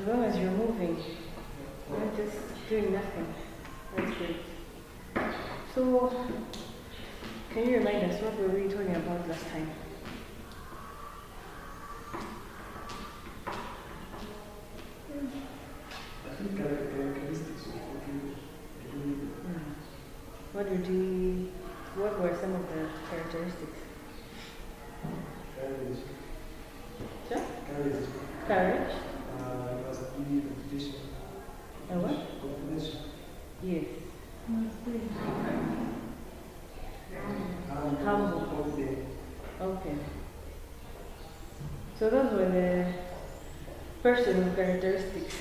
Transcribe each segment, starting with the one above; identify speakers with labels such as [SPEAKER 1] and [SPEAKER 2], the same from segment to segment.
[SPEAKER 1] long as you're moving, not just doing nothing. That's good. So, can you remind us what were we talking about last time?
[SPEAKER 2] I think characteristics of
[SPEAKER 1] what were some of the characteristics?
[SPEAKER 2] courage.
[SPEAKER 1] Sure?
[SPEAKER 2] Courage.
[SPEAKER 1] Courage?
[SPEAKER 2] Must be competition.
[SPEAKER 1] A what?
[SPEAKER 2] Competition.
[SPEAKER 1] Yes.
[SPEAKER 2] Humble. Confident.
[SPEAKER 1] Okay. So those were the personal characteristics.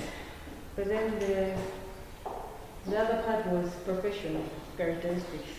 [SPEAKER 1] But then the other part was professional characteristics.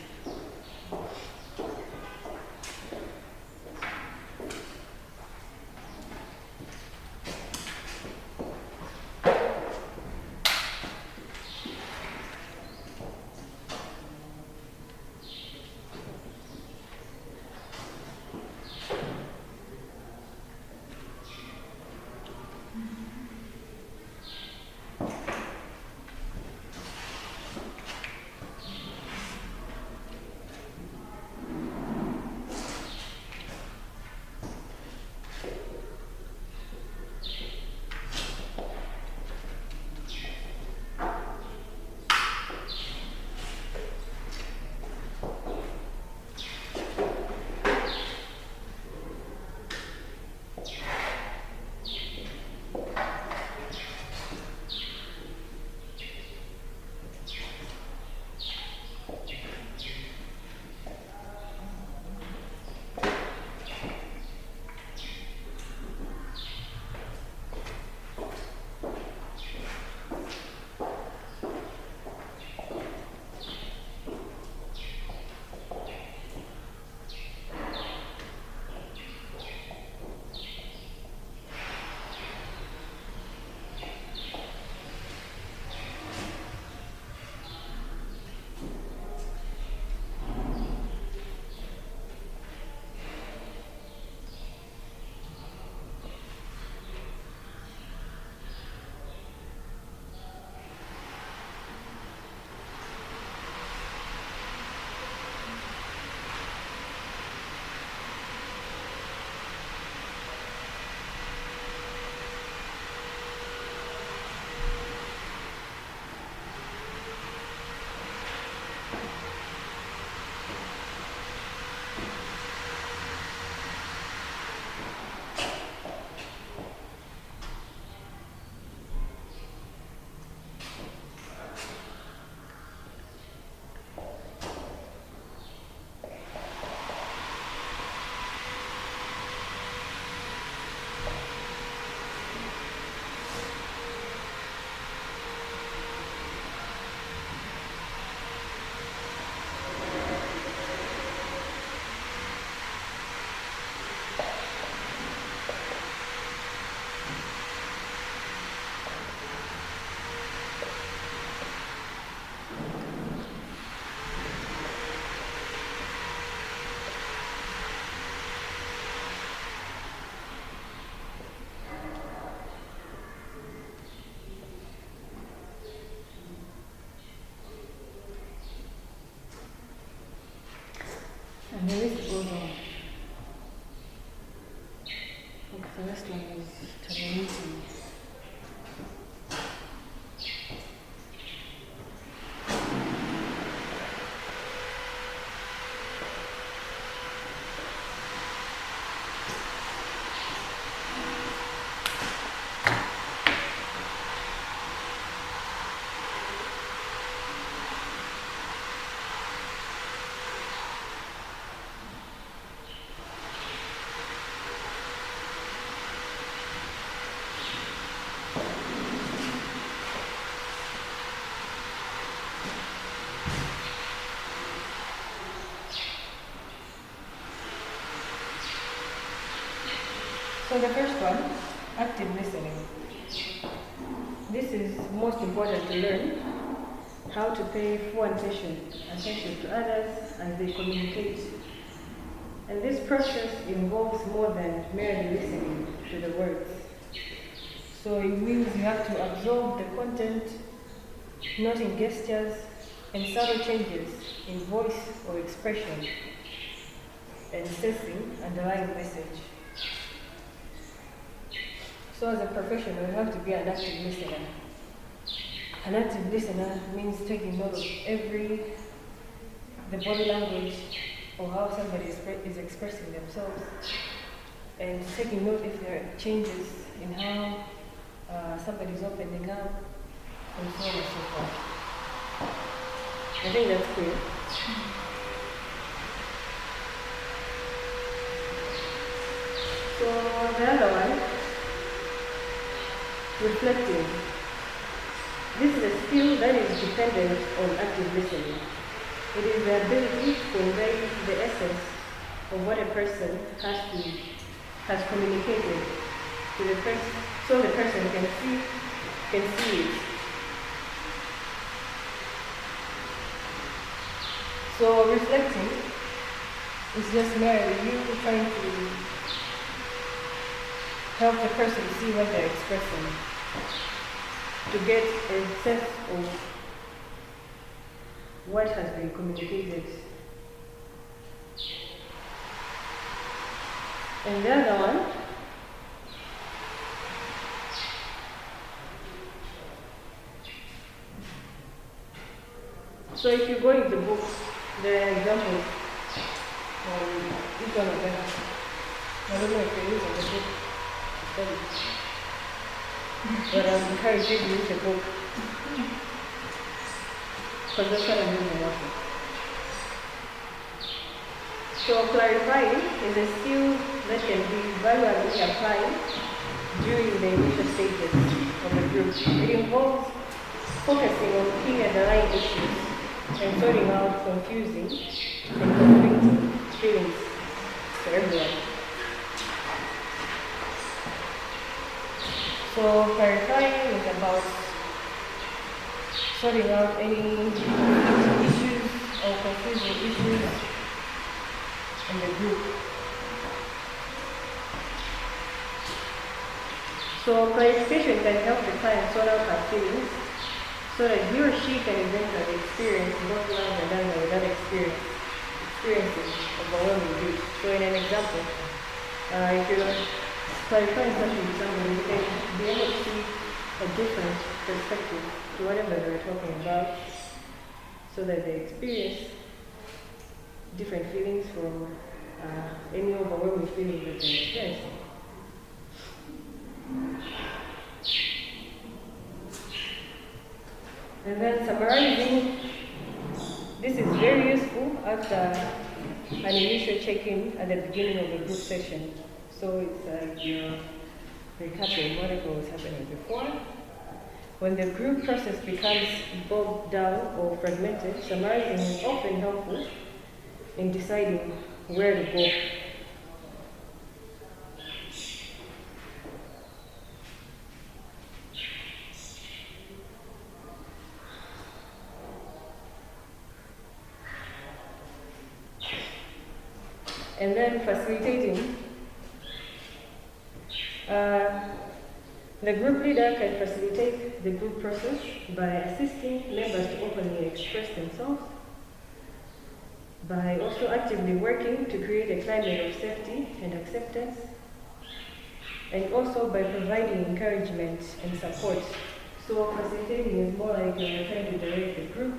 [SPEAKER 1] And the list goes on. Okay, the next one is terminating. So the first one, active listening. This is most important to learn how to pay full attention to others as they communicate. And this process involves more than merely listening to the words. So it means you have to absorb the content, noting gestures, and subtle changes in voice or expression, and sensing underlying message. So as a professional, you have to be an active listener. An active listener means taking note of the body language or how somebody is expressing themselves, and taking note if there are changes in how somebody's opening up, and so on and so forth. I think that's clear. So the other one, reflecting. This is a skill that is dependent on active listening. It is the ability to convey the essence of what a person has communicated to the person, so the person can see it. So reflecting is just merely you trying to help the person see what they're expressing, to get a sense of what has been communicated. And the other one, so if you go in the book, there are examples on each one of them. I don't know if you're using the book to study, but I encourage you to use the book, because that's what I'm using also. So clarifying is a skill that can be valuably applied during the initial stages of a group. It involves focusing on key underlying issues and sorting out confusing and conflicting feelings for everyone. So clarifying is about sorting out any issues or confusing issues in the group. So clarification can help the client sort out her feelings so that he or she can eventually experience both love and anger without experiencing overwhelming grief. So in an example, if you're clarifying something with somebody, you can be able to see a different perspective to whatever they're talking about, so that they experience different feelings from any overwhelming feeling that they're experiencing. And then summarizing, this is very useful after an initial check-in at the beginning of the group session. So it's like you're recapping whatever was happening before. When the group process becomes bogged down or fragmented, summarizing is often helpful in deciding where to go. And then facilitating. The group leader can facilitate the group process by assisting members to openly express themselves, by also actively working to create a climate of safety and acceptance, and also by providing encouragement and support. So facilitating is more like you're trying to direct the group,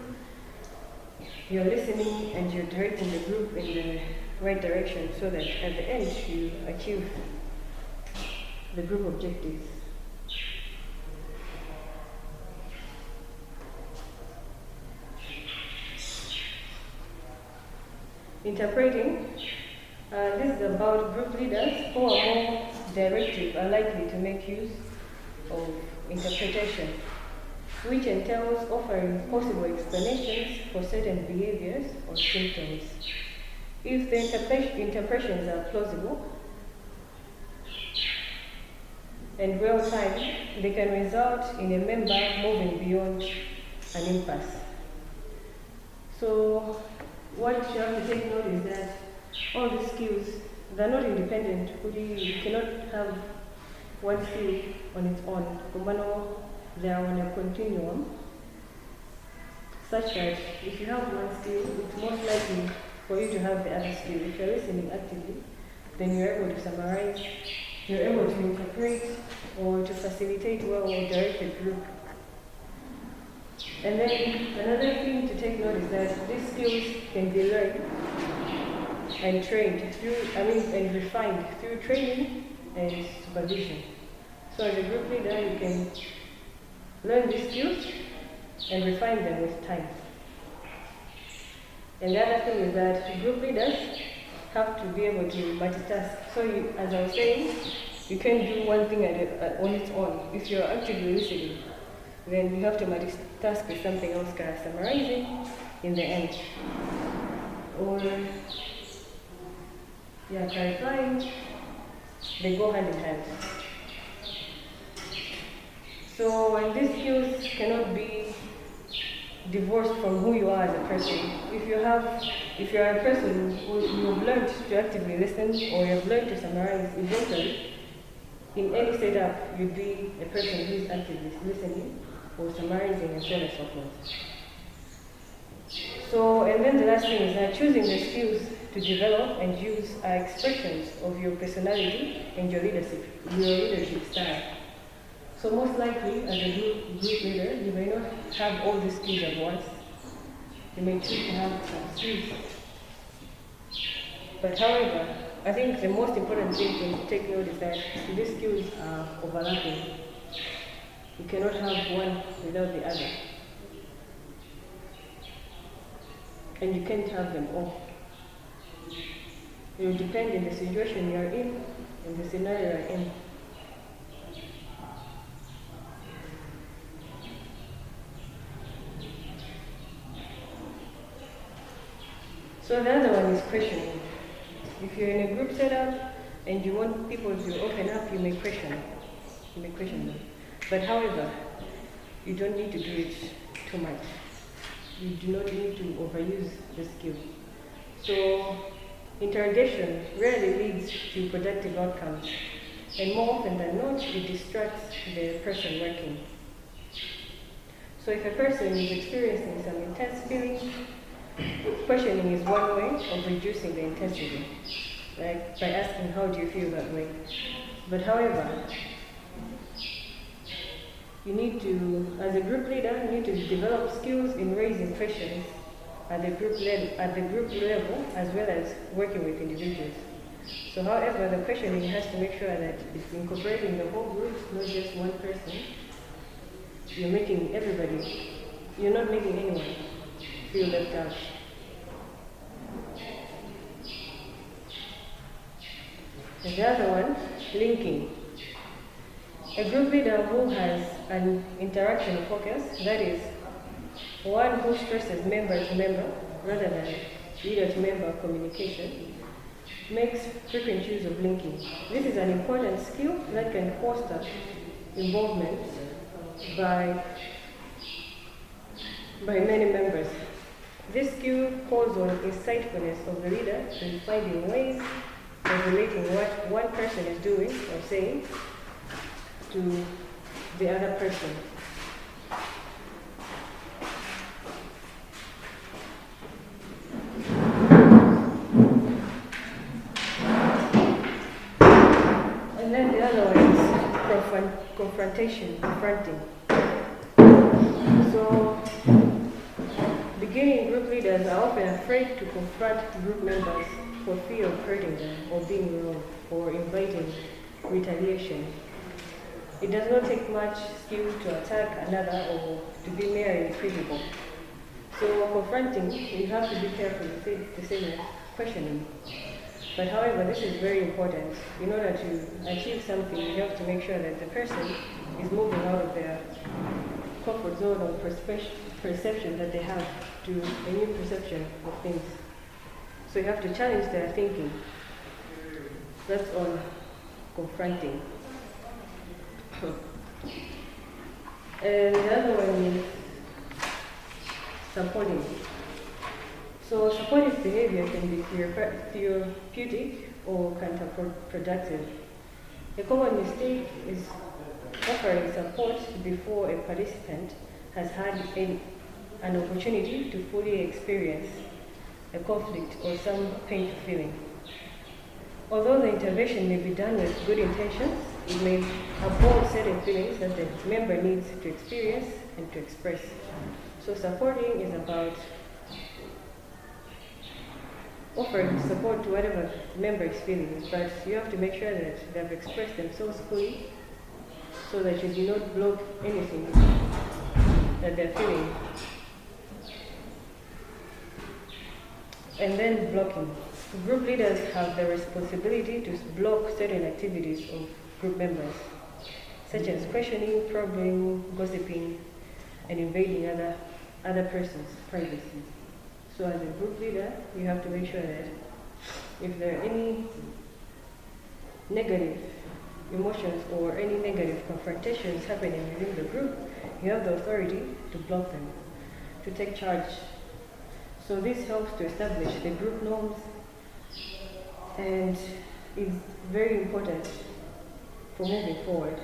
[SPEAKER 1] you're listening and you're directing the group in the right direction so that at the end you achieve the group objectives. Interpreting, this is about group leaders who are more directive are likely to make use of interpretation, which entails offering possible explanations for certain behaviors or symptoms. If the interpretations are plausible and well-timed, they can result in a member moving beyond an impasse. So what you have to take note is that all these skills, they're not independent. You cannot have one skill on its own. Kumano, they are on a continuum, such that if you have one skill, it's most likely for you to have the other skill. If you're listening actively, then you're able to summarize, you're able to interpret or to facilitate well or direct the group. And then another thing to take note is that these skills can be learned and trained through, and refined through training and supervision. So as a group leader, you can learn these skills and refine them with time. And the other thing is that group leaders have to be able to multitask. So as I was saying, you can't do one thing on its own. If you're actively listening, then you have to multitask with something else, summarizing in the end. Or clarifying, they go hand in hand. So, and these skills cannot be divorced from who you are as a person. If you are a person who you've learned to actively listen or you've learned to summarize, eventually, in any setup, you'd be a person who is actively listening or summarizing and so on and so forth. So, and then the last thing is that choosing the skills to develop and use are expressions of your personality and your leadership style. So most likely, as a group leader, you may not have all the skills at once. You may choose to have some skills. But however, I think the most important thing to take note is that these skills are overlapping. You cannot have one without the other. And you can't have them all. It will depend on the situation you're in and the scenario you're in. So the other one is questioning. If you're in a group setup and you want people to open up, you may question them. But however, you don't need to do it too much. You do not need to overuse the skill. So interrogation rarely leads to productive outcomes, and more often than not, it distracts the person working. So if a person is experiencing some intense feelings, questioning is one way of reducing the intensity, like by asking, how do you feel that way? But however, you need to, as a group leader, you need to develop skills in raising questions at the group level, as well as working with individuals. So however, the questioning has to make sure that it's incorporating the whole group, not just one person. You're making everybody, you're not making anyone feel left out. And the other one, linking. A group leader who has an interaction focus, that is, one who stresses member to member rather than leader to member communication, makes frequent use of linking. This is an important skill that can foster involvement by many members. This skill calls on insightfulness of the leader in finding ways of relating what one person is doing or saying to the other person. And then the other one is confronting. So, beginning group leaders are often afraid to confront group members for fear of hurting them or being wrong or inviting retaliation. It does not take much skill to attack another or to be merely critical. So confronting, you have to be careful to say that questioning. But however, this is very important. In order to achieve something, you have to make sure that the person is moving out of their comfort zone or perception that they have to a new perception of things. So you have to challenge their thinking. That's on confronting. And the other one is supporting. So supportive behavior can be therapeutic or counterproductive. A common mistake is offering support before a participant has had an opportunity to fully experience a conflict or some painful feeling. Although the intervention may be done with good intentions, it may avoid certain feelings that the member needs to experience and to express. So supporting is about offering support to whatever the member is feeling, but you have to make sure that they have expressed themselves fully so that you do not block anything that they're feeling. And then blocking. Group leaders have the responsibility to block certain activities of group members, such as questioning, probing, gossiping, and invading other person's privacy. So as a group leader, you have to make sure that if there are any negative emotions or any negative confrontations happening within the group, you have the authority to block them, to take charge. So this helps to establish the group norms and is very important for moving forward.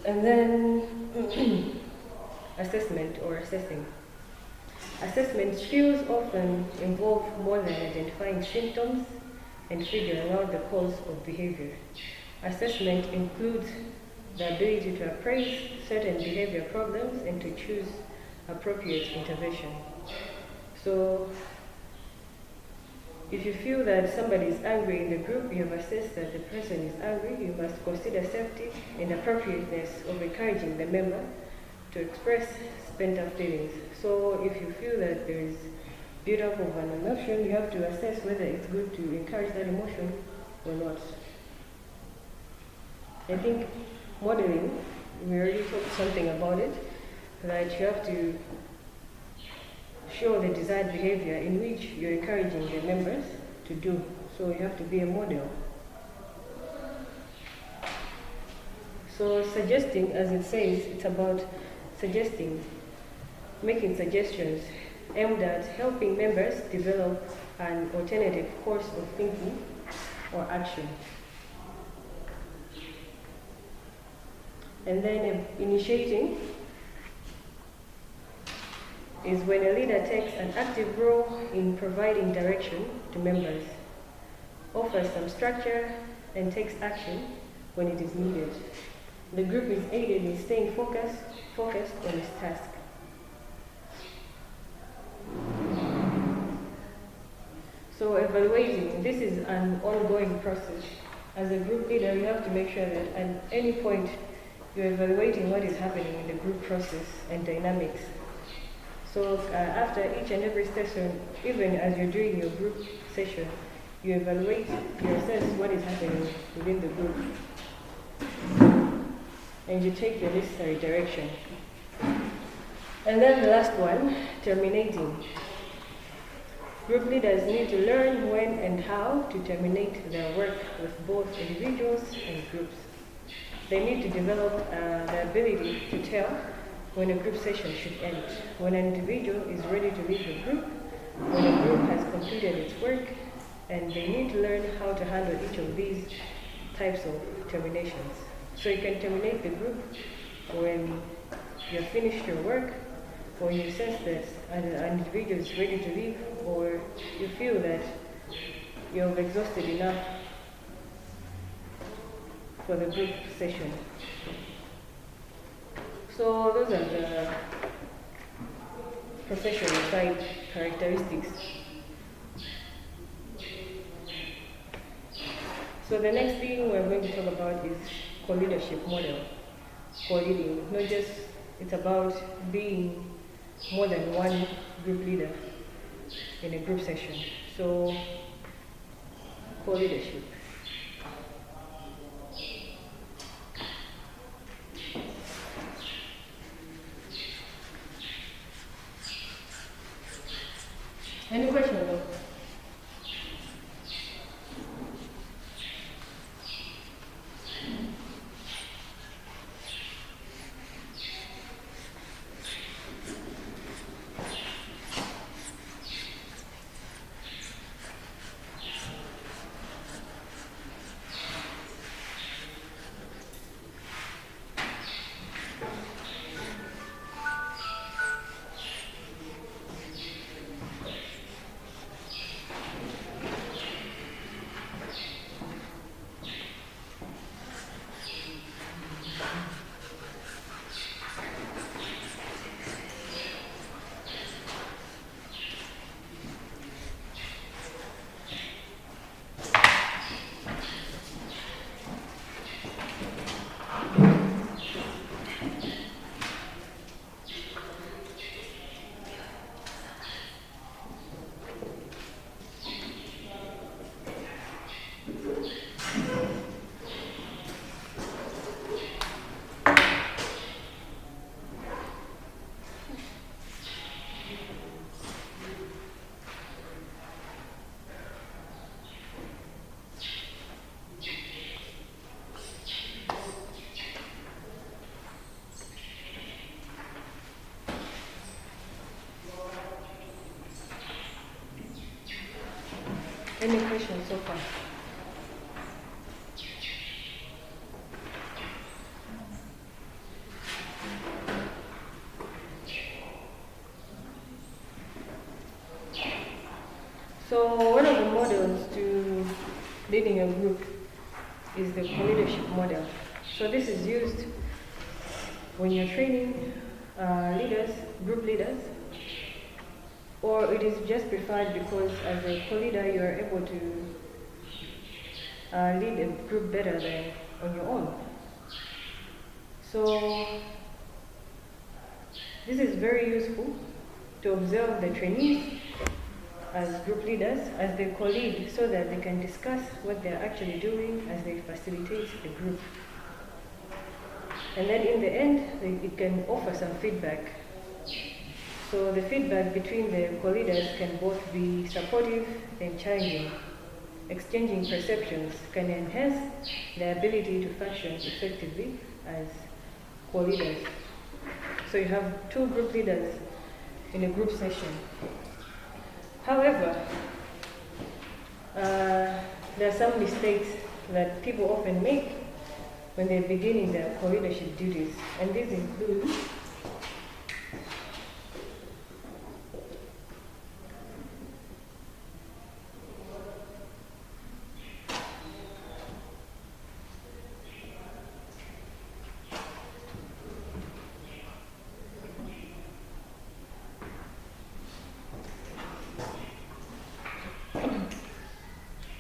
[SPEAKER 1] And then assessment or assessing. Assessment skills often involve more than identifying symptoms and figuring out the cause of behavior. Assessment includes the ability to appraise certain behavior problems and to choose appropriate intervention. So, if you feel that somebody is angry in the group, you have assessed that the person is angry, you must consider safety and appropriateness of encouraging the member to express spent-up feelings. So if you feel that there is build-up of an emotion, you have to assess whether it's good to encourage that emotion or not. I think modeling, we already talked something about it, that you have to show the desired behavior in which you're encouraging the members to do. So you have to be a model. So suggesting, as it says, it's about suggesting, making suggestions aimed at helping members develop an alternative course of thinking or action. And then initiating is when a leader takes an active role in providing direction to members, offers some structure, and takes action when it is needed. The group is aided in staying focused on its task. So evaluating, this is an ongoing process. As a group leader, you have to make sure that at any point you're evaluating what is happening in the group process and dynamics. So after each and every session, even as you're doing your group session, you evaluate, you assess what is happening within the group, and you take your necessary direction. And then the last one, terminating. Group leaders need to learn when and how to terminate their work with both individuals and groups. They need to develop the ability to tell when a group session should end, when an individual is ready to leave the group, when a group has completed its work, and they need to learn how to handle each of these types of terminations. So you can terminate the group when you've finished your work, or you sense that an individual is ready to leave, or you feel that you've exhausted enough for the group session. So those are the professional side characteristics. So the next thing we're going to talk about is co-leadership model. Co-leading, not just, it's about being more than one group leader in a group session. So co-leadership. Any questions? Any questions so far? So one of the models to leading a group is the co-leadership model. So this is used when you're training leaders, group leaders, or it is just preferred because as a co-leader you are able to lead a group better than on your own. So this is very useful to observe the trainees as group leaders as they co-lead so that they can discuss what they're actually doing as they facilitate the group. And then in the end, it can offer some feedback. So the feedback between the co-leaders can both be supportive and challenging. Exchanging perceptions can enhance their ability to function effectively as co-leaders. So you have two group leaders in a group session. However, there are some mistakes that people often make when they're beginning their co-leadership duties, and these include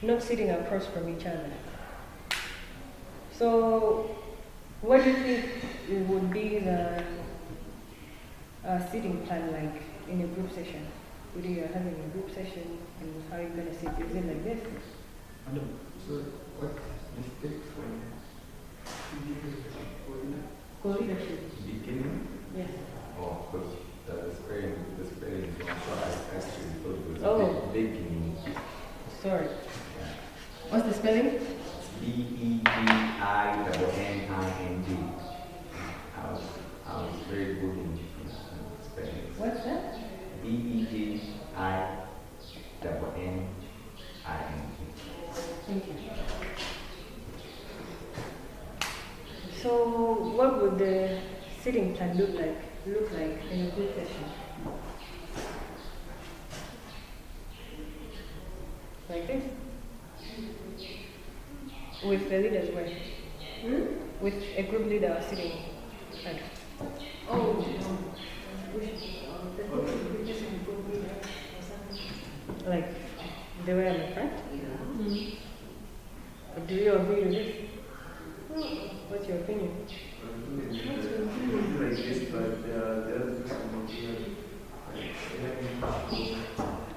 [SPEAKER 1] not sitting across from each other. So, what do you think it would be the sitting plan like in a group session? Would you are having a group session and how are you going to sit? Is it like this?
[SPEAKER 3] I don't. So, what mistake from
[SPEAKER 1] Co-leadership.
[SPEAKER 3] beginning?
[SPEAKER 1] Yes.
[SPEAKER 3] Oh, because the spelling is wrong. So I actually thought it was
[SPEAKER 1] Oh.
[SPEAKER 3] beginning.
[SPEAKER 1] Sorry.
[SPEAKER 3] Yeah.
[SPEAKER 1] What's the spelling?
[SPEAKER 3] It's BEGINNING. I was very good in spelling.
[SPEAKER 1] What's that?
[SPEAKER 3] BEGINNING.
[SPEAKER 1] Thank you. So, what would the sitting plan look like in a group session? Like this? With the leaders where? With a group leader sitting like. Oh, like they were in the front? Do you agree with this? What's your opinion?
[SPEAKER 2] Like this, but the other person will be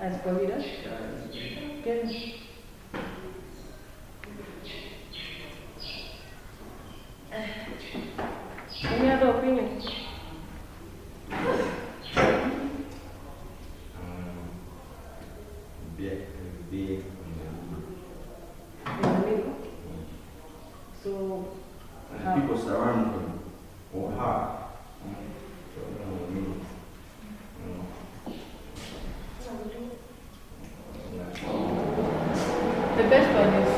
[SPEAKER 1] As co-leaders? Yes. Any other opinion?
[SPEAKER 3] Big
[SPEAKER 1] In the middle? So,
[SPEAKER 3] and people surround him or her. So,
[SPEAKER 1] the best one is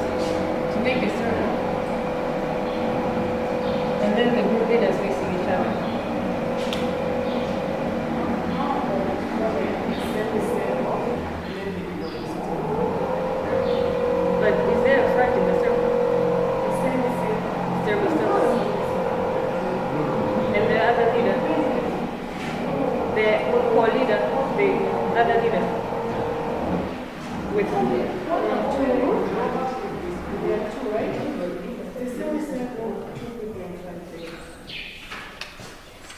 [SPEAKER 1] to make a circle. And then the group leaders facing each other. But is there a front in the circle? Circle. And the other leader, the co-leader, the other leader. With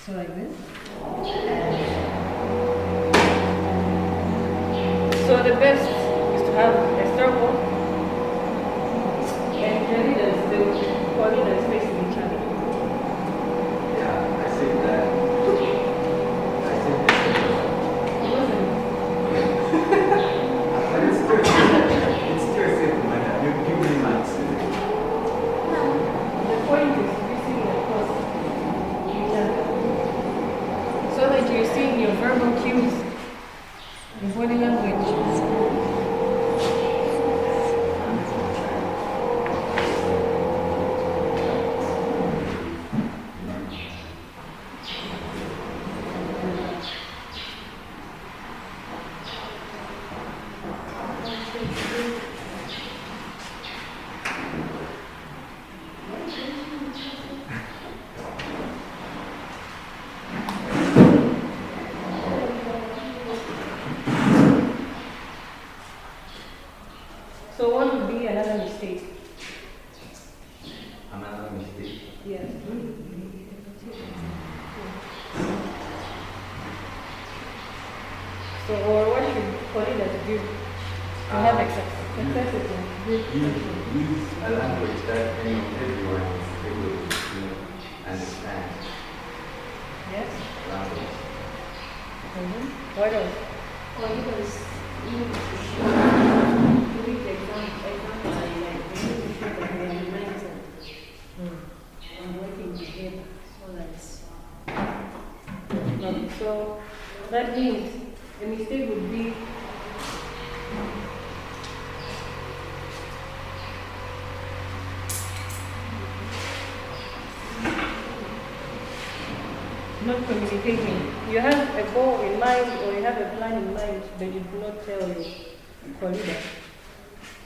[SPEAKER 1] so like this. So the best is to have a circle and the leaders, the co-leaders facing each other.
[SPEAKER 3] yeah, I said that.
[SPEAKER 1] It wasn't.
[SPEAKER 3] But it's still simple, man. You really might say it.
[SPEAKER 1] The point is to be sitting across each other. So that you're seeing your verbal cues, your body language. So what would be another mistake?
[SPEAKER 3] Another mistake.
[SPEAKER 1] Yes. So, or what should colleagues do to have success in group session?
[SPEAKER 3] Use a language that everyone is able to understand.
[SPEAKER 1] Yes.
[SPEAKER 3] Language.
[SPEAKER 1] What else?
[SPEAKER 4] Or because you need to read the example like they need to show that they are united and working together so that
[SPEAKER 1] So that means the mistake would be not communicating. You have a goal in mind or you have a plan in mind, but you do not tell your colleague.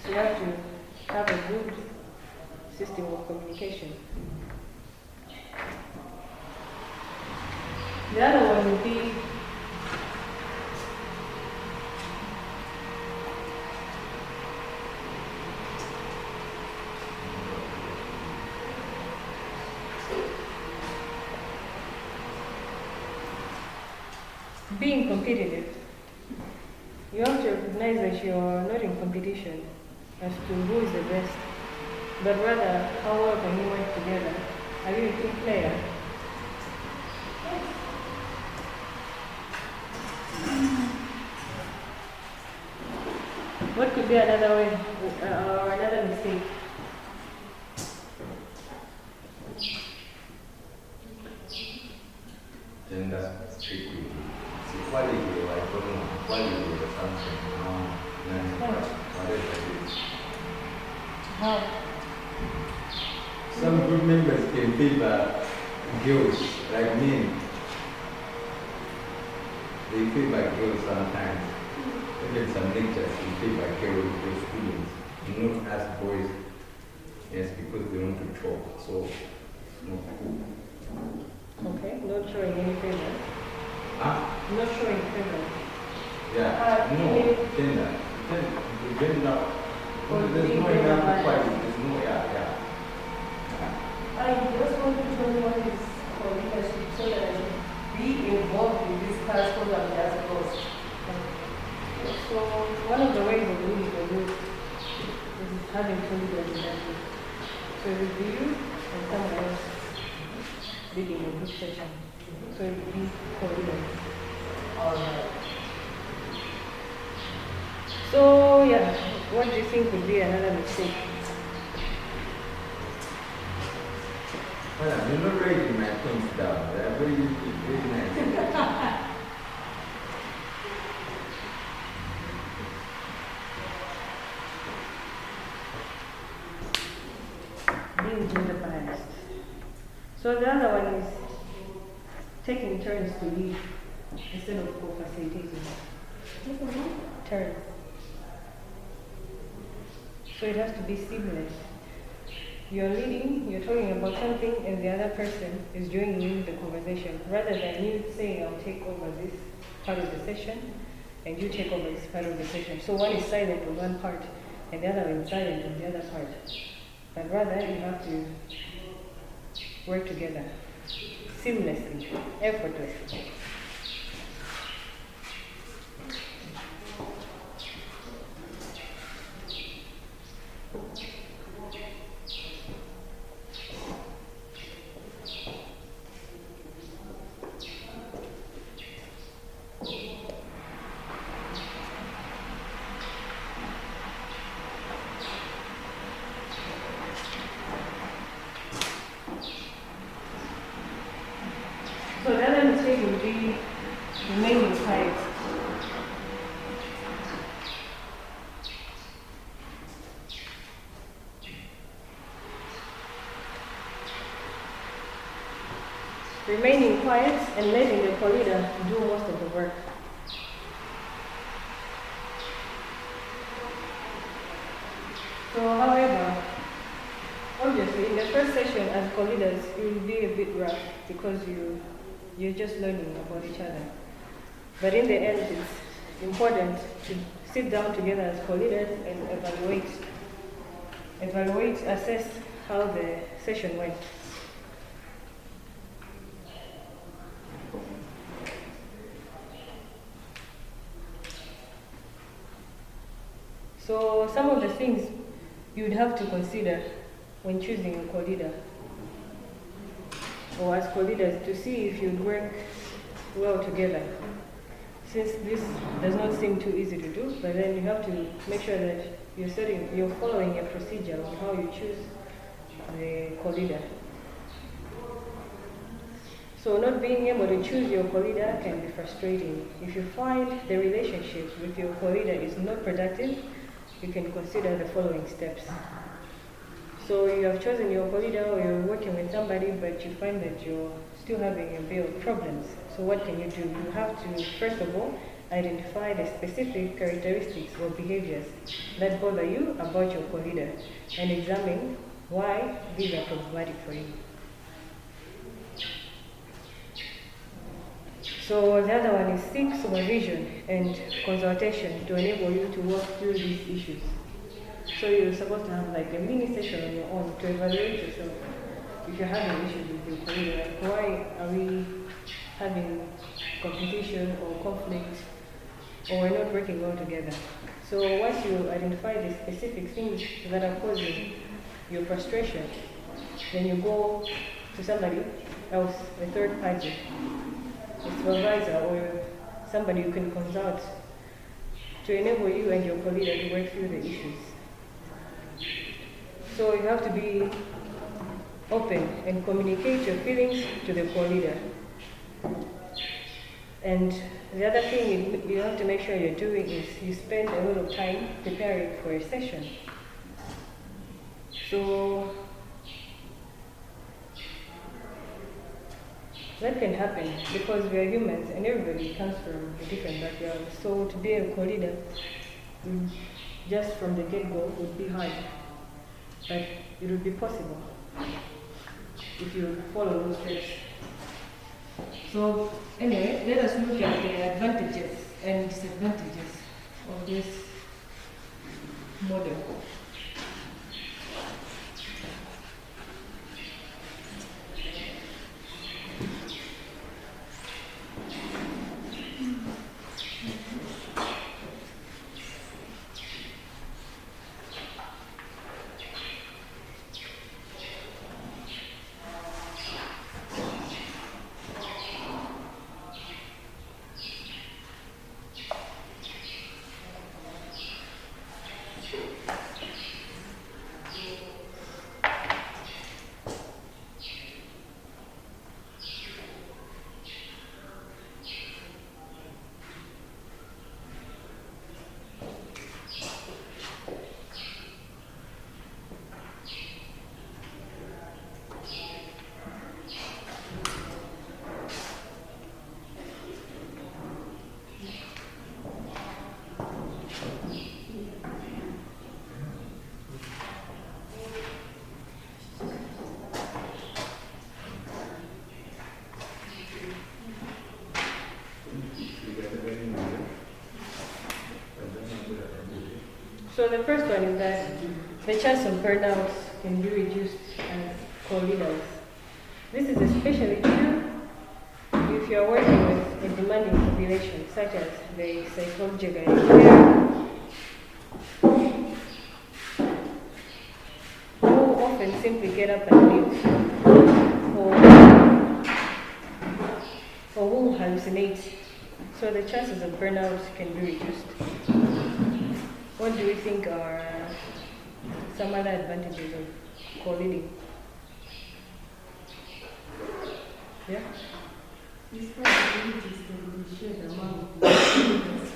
[SPEAKER 1] So you have to have a good system of communication. The other one would be being competitive. You have to recognize that you are not in competition as to who is the best, but rather how well can you work together. Are you a team player? What could be another way or another mistake?
[SPEAKER 3] Gender equity. Equality, like equality or something. Whatever it is.
[SPEAKER 1] How?
[SPEAKER 3] Some group members can favor girls, like men. They favor girls sometimes. Even some lectures can favor girls for students. Not as boys, yes, because they want to talk. So, no cool.
[SPEAKER 1] Okay, not showing any favor.
[SPEAKER 3] Huh?
[SPEAKER 1] Not showing favor.
[SPEAKER 3] Yeah, no, gender. Gender.
[SPEAKER 1] Or
[SPEAKER 3] There's
[SPEAKER 1] being
[SPEAKER 3] no
[SPEAKER 1] gender
[SPEAKER 3] enough
[SPEAKER 1] biased.
[SPEAKER 3] equality. There's no, yeah.
[SPEAKER 4] I just want to tell you what is for leadership so that be involved in this class program as well.
[SPEAKER 1] So one of the ways of leading a group is having two leaders in that group. So it would be you and someone else leading a group session. So it would be co-leaders.
[SPEAKER 4] Alright.
[SPEAKER 1] So yeah, what do you think would be another mistake?
[SPEAKER 3] Well, you're not writing my points down. They're very nice.
[SPEAKER 1] Being gender biased. So the other one is taking turns to lead instead of co-facilitating. Turns. So it has to be seamless. You're leading, you're talking about something, and the other person is joining in the conversation. Rather than you saying, I'll take over this part of the session, and you take over this part of the session. So one is silent on one part, and the other one is silent on the other part. But rather, you have to work together, seamlessly, effortlessly. So the other mistake would be remaining quiet. Remaining quiet and letting the co-leader do most of the work. So however, obviously in the first session as co-leaders it will be a bit rough because you're just learning about each other. But in the end it's important to sit down together as co-leaders and assess how the session went. So some of the things you would have to consider when choosing a co-leader or as co-leaders to see if you'd work well together. Since this does not seem too easy to do, but then you have to make sure that you're following a procedure on how you choose the co-leader. So not being able to choose your co-leader can be frustrating. If you find the relationship with your co-leader is not productive, you can consider the following steps. So you have chosen your co-leader or you're working with somebody, but you find that you're still having a bit of problems. So what can you do? You have to, first of all, identify the specific characteristics or behaviors that bother you about your co-leader and examine why these are problematic for you. So the other one is seek supervision and consultation to enable you to work through these issues. So you're supposed to have like a mini session on your own to evaluate yourself. If you're having issues with your career, like why are we having competition or conflict, or we're not working well together? So once you identify the specific things that are causing your frustration, then you go to somebody else, a third party, a supervisor or somebody you can consult to enable you and your co-leader to work through the issues. So you have to be open and communicate your feelings to the co-leader. And the other thing you have to make sure you're doing is you spend a lot of time preparing for a session. So that can happen because we are humans and everybody comes from a different background. So to be a co-leader, just from the get-go, would be hard. But it would be possible if you follow those steps. So anyway, let us look at the advantages and disadvantages of this model. So the first one is that the chance of burnout can be reduced as co-leaders. This is especially true if you are working with a demanding population, such as the psychological care, who often simply get up and leave, or who hallucinate. So the chances of burnout can be reduced. What do you think are some other advantages of co-leading? Yeah?
[SPEAKER 4] Responsibilities can be shared among the leaders.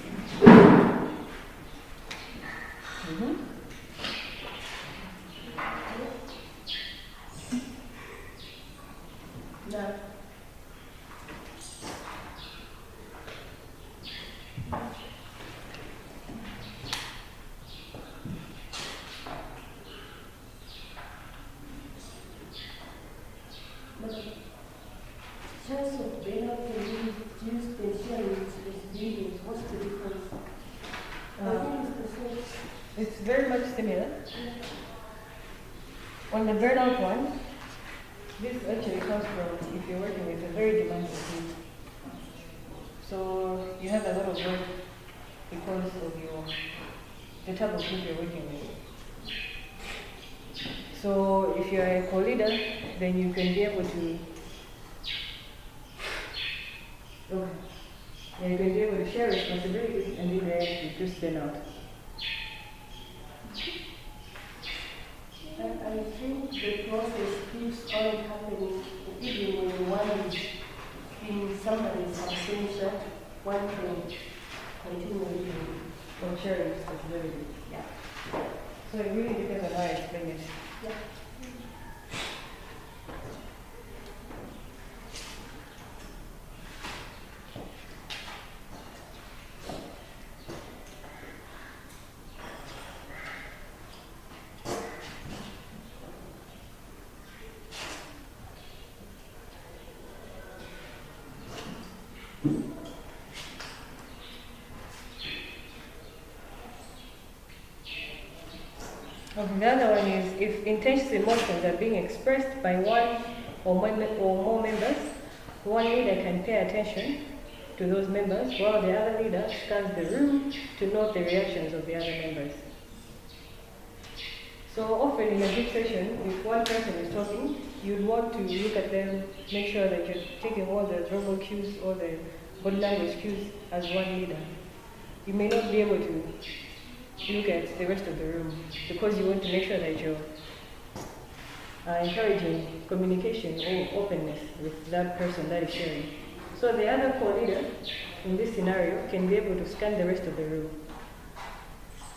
[SPEAKER 4] That chance of burnout can be reduced when sharing responsibilities. What's the difference?
[SPEAKER 1] It's very much similar. On the burnout one, this actually comes from if you're working with a very demanding team. So you have a lot of work because of the type of group you're working with. So if you're a co-leader, then you can be able to you can be able to share responsibilities and indirect reduce burnout.
[SPEAKER 4] I think the process keeps on happening even when one is in somebody's absence, one can continue living.
[SPEAKER 1] Or sharing responsibilities.
[SPEAKER 4] Yeah.
[SPEAKER 1] So it really depends on how I explain it.
[SPEAKER 4] Yeah.
[SPEAKER 1] Okay, the other one is if intense emotions are being expressed by one or more members, one leader can pay attention to those members while the other leader scans the room to note the reactions of the other members. So often in a group session, if one person is talking, you'd want to look at them, make sure that you're taking all the verbal cues or the body language cues as one leader. You may not be able to look at the rest of the room because you want to make sure that you're encouraging communication or openness with that person that is sharing. So the other co-leader in this scenario can be able to scan the rest of the room.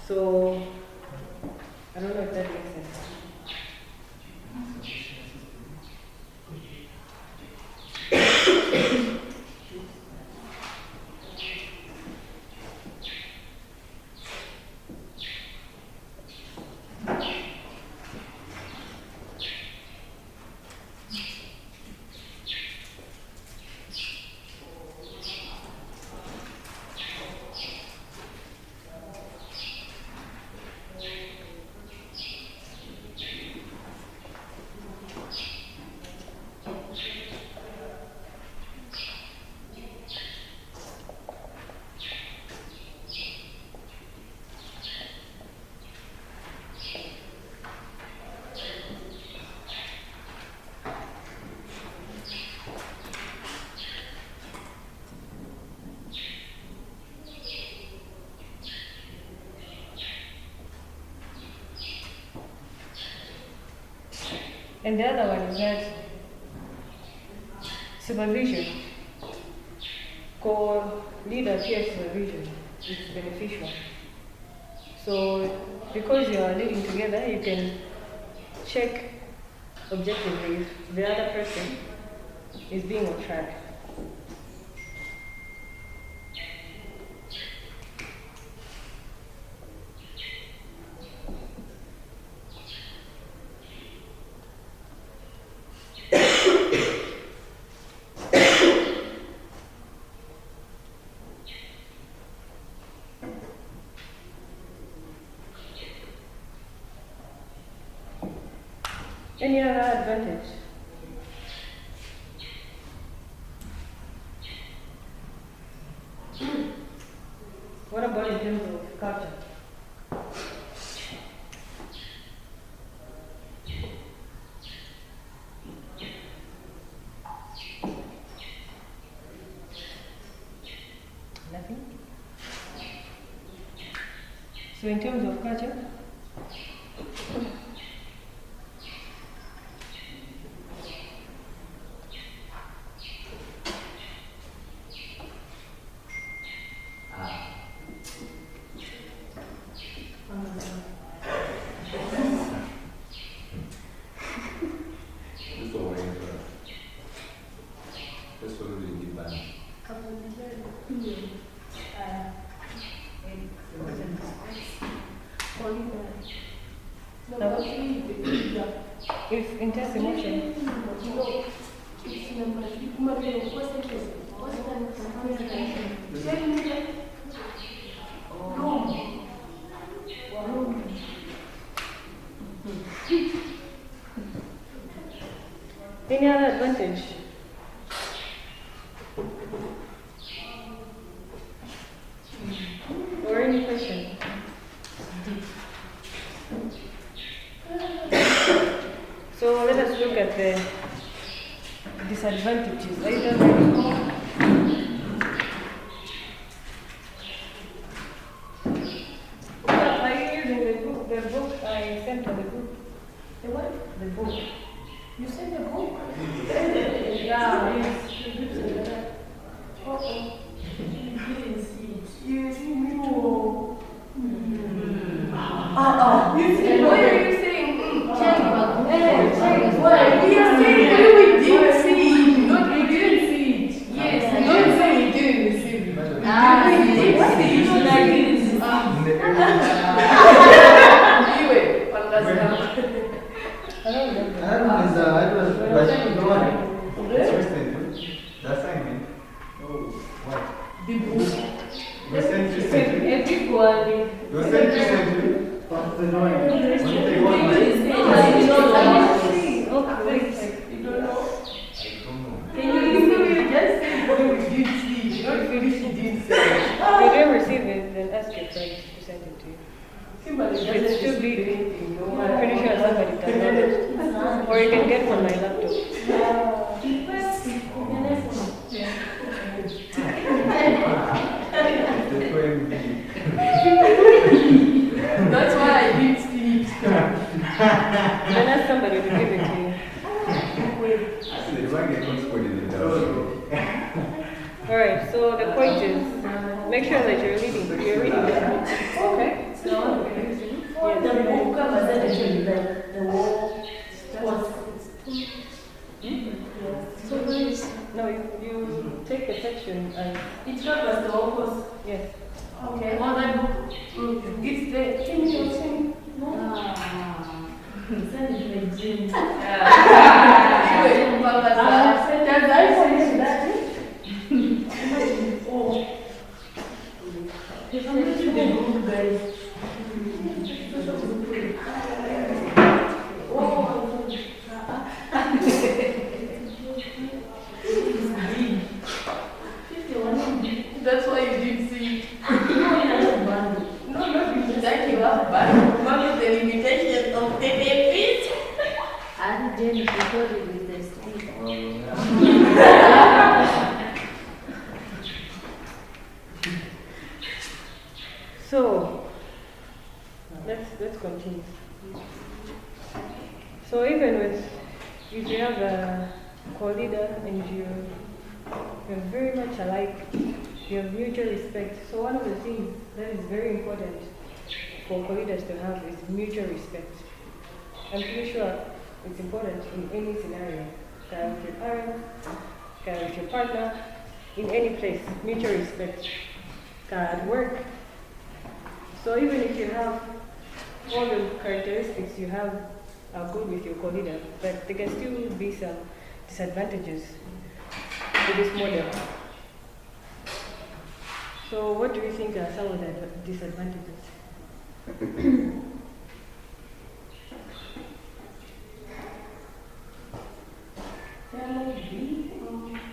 [SPEAKER 1] So I don't know if that makes sense. And the other one is that supervision, co-leader peer supervision is beneficial. So because you are leading together, you can check objectively if the other person is being on track. Any other advantage? What about in terms of culture? Nothing? So in terms of culture,
[SPEAKER 3] This will wait for us. This will really be bad.
[SPEAKER 1] if intense emotion, Any other advantage? Or any question? So let us look at the disadvantages. Are you done ready? Are you using the book I sent to the group?
[SPEAKER 4] The what?
[SPEAKER 1] The book.
[SPEAKER 4] You said the book?
[SPEAKER 1] Yeah, yes.
[SPEAKER 4] Oh, you didn't see it.
[SPEAKER 1] You see me more.
[SPEAKER 4] You see, what are you saying? Check
[SPEAKER 1] Check.
[SPEAKER 4] What? We are saying we didn't see it. Not we didn't see it. Yes, don't say we didn't receive it. We didn't see it. Not I didn't see it. Anyway, understand.
[SPEAKER 1] I don't remember.
[SPEAKER 3] The assignment. Oh, what?
[SPEAKER 4] The book.
[SPEAKER 3] You sent recently?
[SPEAKER 4] Everybody.
[SPEAKER 3] You sent recently?
[SPEAKER 2] What's the noise?
[SPEAKER 4] You don't know?
[SPEAKER 3] I don't know.
[SPEAKER 4] Can you just say we didn't see it? Not finish it didn't say it.
[SPEAKER 1] If you don't receive it, then ask your friend to send it to you.
[SPEAKER 4] Somebody
[SPEAKER 1] If it's too big, I'm pretty sure somebody downloaded it. Or you can get from my laptop.
[SPEAKER 3] The poem B.
[SPEAKER 4] That's why I didn't see it.
[SPEAKER 1] Then ask somebody to give it to you.
[SPEAKER 3] The one that comes for the
[SPEAKER 1] Alright, so the point is, make sure that you're reading this.
[SPEAKER 4] Okay. So, the book covers actually the whole sports. So where is
[SPEAKER 1] No, you take a section and,
[SPEAKER 4] it covers the whole course?
[SPEAKER 1] yes.
[SPEAKER 4] Okay. On that book, it's the thing you're saying.
[SPEAKER 5] Send it to my dream.
[SPEAKER 4] That's why you didn't see it. No, not that you have bad. One the limitation of the feet.
[SPEAKER 5] And then recorded with the stick.
[SPEAKER 1] So, let's continue. So even with, if you have a co-leader and you're very much alike, you have mutual respect. So one of the things that is very important for co-leaders to have is mutual respect. I'm pretty sure it's important in any scenario. Can with your parents, can with your partner, in any place, mutual respect. Can at work. So even if you have all the characteristics you have are good with your co-leader, but there can still be some disadvantages to this model. So what do you think are some of the disadvantages?
[SPEAKER 4] There might be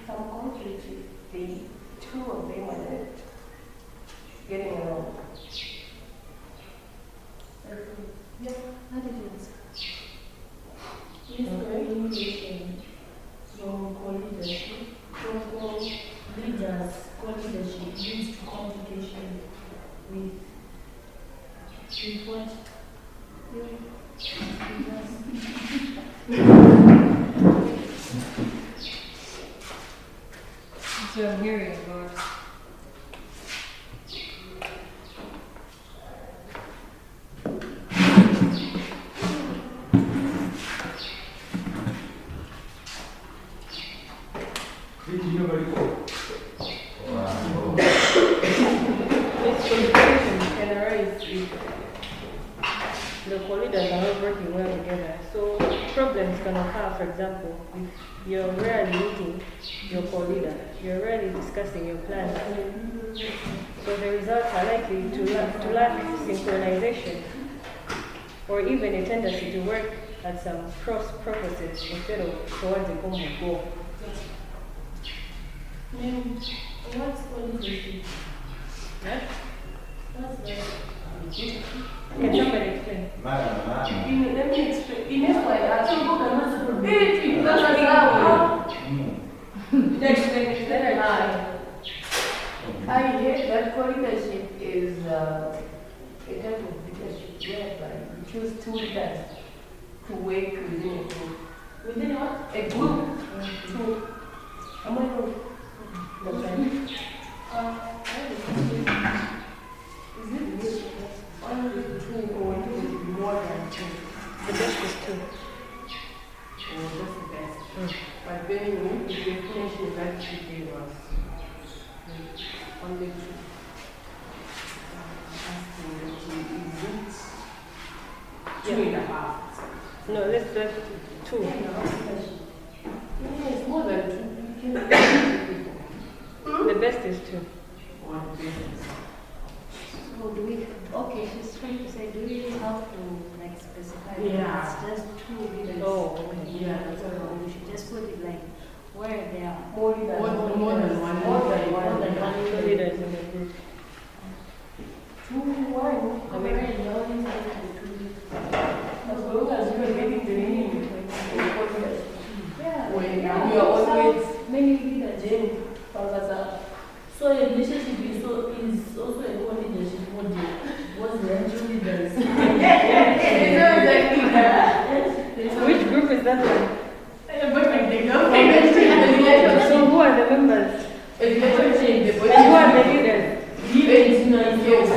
[SPEAKER 4] some conflict if the two of them are not getting along.
[SPEAKER 5] Yeah, attitudes.
[SPEAKER 4] Miscommunication from co-leadership, from
[SPEAKER 5] Leaders, co-leadership leads to complication with what?
[SPEAKER 1] So I'm hearing about miscommunication can arise if the co-leaders are not working well together. So problems can occur, for example, if you're rarely meeting your co-leader, you're rarely discussing your plans. So the results are likely to lack synchronization, or even a tendency to work at some cross purposes instead of towards a common goal.
[SPEAKER 4] What's qualification?
[SPEAKER 1] Right?
[SPEAKER 4] What's that?
[SPEAKER 1] Can somebody explain?
[SPEAKER 4] Let me explain. In this way, I told you that's I hear that quality leadership is a type of leadership whereby you choose two leaders to work within a group. Within what? A group. Two. Am I wrong? That's right. Is it only two or more than two?
[SPEAKER 1] The best is two.
[SPEAKER 4] Oh, that's the best. But then you need to finish that she gave us. Only two. Two and a half.
[SPEAKER 1] No, let's do two.
[SPEAKER 4] It's more than two.
[SPEAKER 1] The best is two.
[SPEAKER 4] One business.
[SPEAKER 5] So do we, okay, she's trying to say, do we have to like specify?
[SPEAKER 4] Yeah.
[SPEAKER 5] It's just two leaders.
[SPEAKER 1] Oh, okay.
[SPEAKER 4] Yeah,
[SPEAKER 5] So we should just put it like where there are
[SPEAKER 4] more than one. More than one.
[SPEAKER 5] more than one
[SPEAKER 1] Two
[SPEAKER 5] leader.
[SPEAKER 1] leaders in the group.
[SPEAKER 4] Two, one.
[SPEAKER 5] Where you always have to do two leaders.
[SPEAKER 4] As long as you are getting the meaning between
[SPEAKER 5] Yeah.
[SPEAKER 4] when
[SPEAKER 5] yeah.
[SPEAKER 4] you are always
[SPEAKER 5] Many leaders.
[SPEAKER 4] Jane, Pagasa.
[SPEAKER 6] So a relationship is also a co-leadership model. What's the actual leaders?
[SPEAKER 1] Which group is that one?
[SPEAKER 4] Relationship.
[SPEAKER 1] So who are the members?
[SPEAKER 4] A relationship.
[SPEAKER 1] And who are the leaders?
[SPEAKER 4] Friends, you know, yes.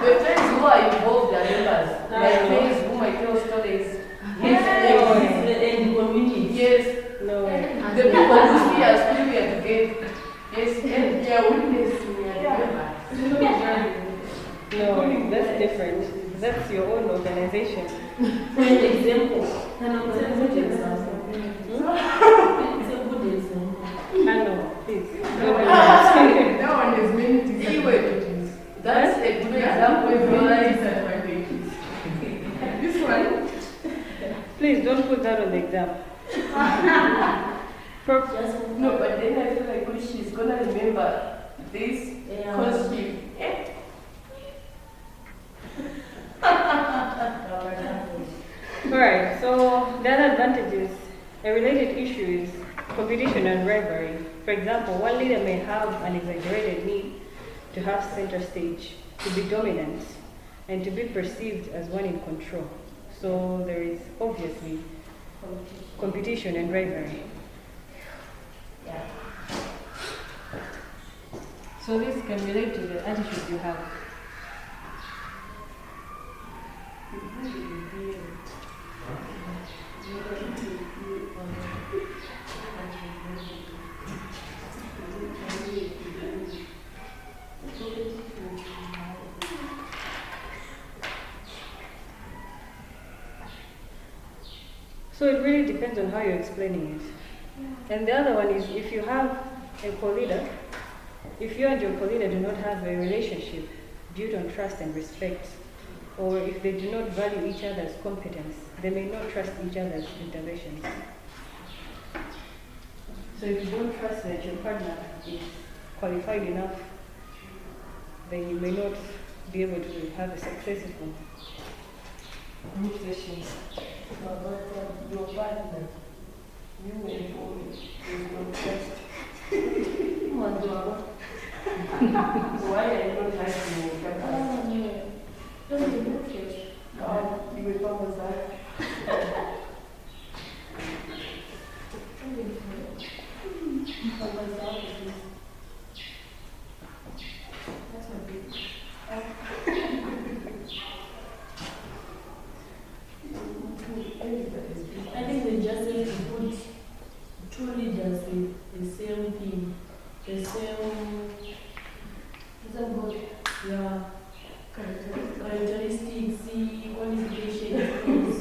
[SPEAKER 4] The friends who are involved are members. My friends whom I tell stories. Yes,
[SPEAKER 6] And the community.
[SPEAKER 4] yes.
[SPEAKER 1] No.
[SPEAKER 4] The people who see us when we are together. Yes, and they are witness we are together.
[SPEAKER 1] No, that's different. That's your own organization.
[SPEAKER 6] For an example, it's a good example. It's a good example.
[SPEAKER 1] Hello, please.
[SPEAKER 2] That one is many
[SPEAKER 4] Anyway, that's a good example of why
[SPEAKER 2] disadvantages. This one,
[SPEAKER 1] Please don't put that on the exam.
[SPEAKER 6] Just
[SPEAKER 4] no, but then I feel like when she's gonna remember this
[SPEAKER 6] yeah.
[SPEAKER 4] because she
[SPEAKER 1] Alright, so the other advantage is a related issue is competition and rivalry. For example, one leader may have an exaggerated need to have center stage, to be dominant, and to be perceived as one in control. So there is obviously competition and rivalry.
[SPEAKER 6] Yeah.
[SPEAKER 1] So this can relate to the attitude you have. So it really depends on how you're explaining it. And the other one is if you have a co-leader, if you and your co-leader do not have a relationship built on trust and respect, or if they do not value each other's competence, they may not trust each other's interventions. So if you don't trust that your partner is qualified enough, then you may not be able to have a successful group sessions.
[SPEAKER 4] but your partner, you and you is not trust. Why are you not liking your partner? You will promise that.
[SPEAKER 6] I think they just need to put two leaders with the same thing, the same yeah, characteristics, qualifications,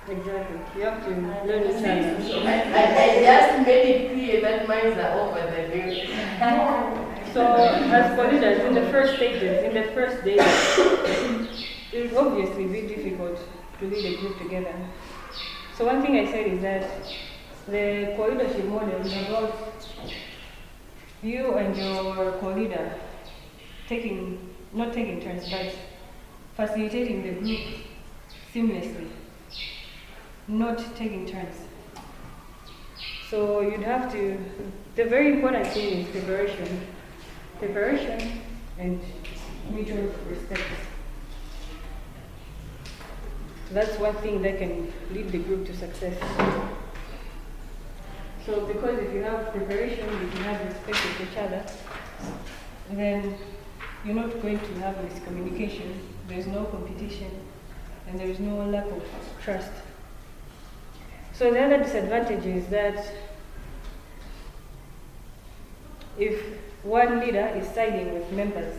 [SPEAKER 1] Exactly. You have to learn each other.
[SPEAKER 4] I just made it clear that mines are over the day.
[SPEAKER 1] So, as for leaders, in the first stages, in the first days, it will obviously be difficult to lead a group together. So, one thing I said is that the co-leadership model is about you and your co-leader not taking turns, but facilitating the group seamlessly, not taking turns. So you'd have to, the very important thing is preparation and mutual respect. That's one thing that can lead the group to success. So because if you have preparation, if you have respect for each other, then you're not going to have miscommunication, there's no competition, and there is no lack of trust. So the other disadvantage is that if one leader is siding with members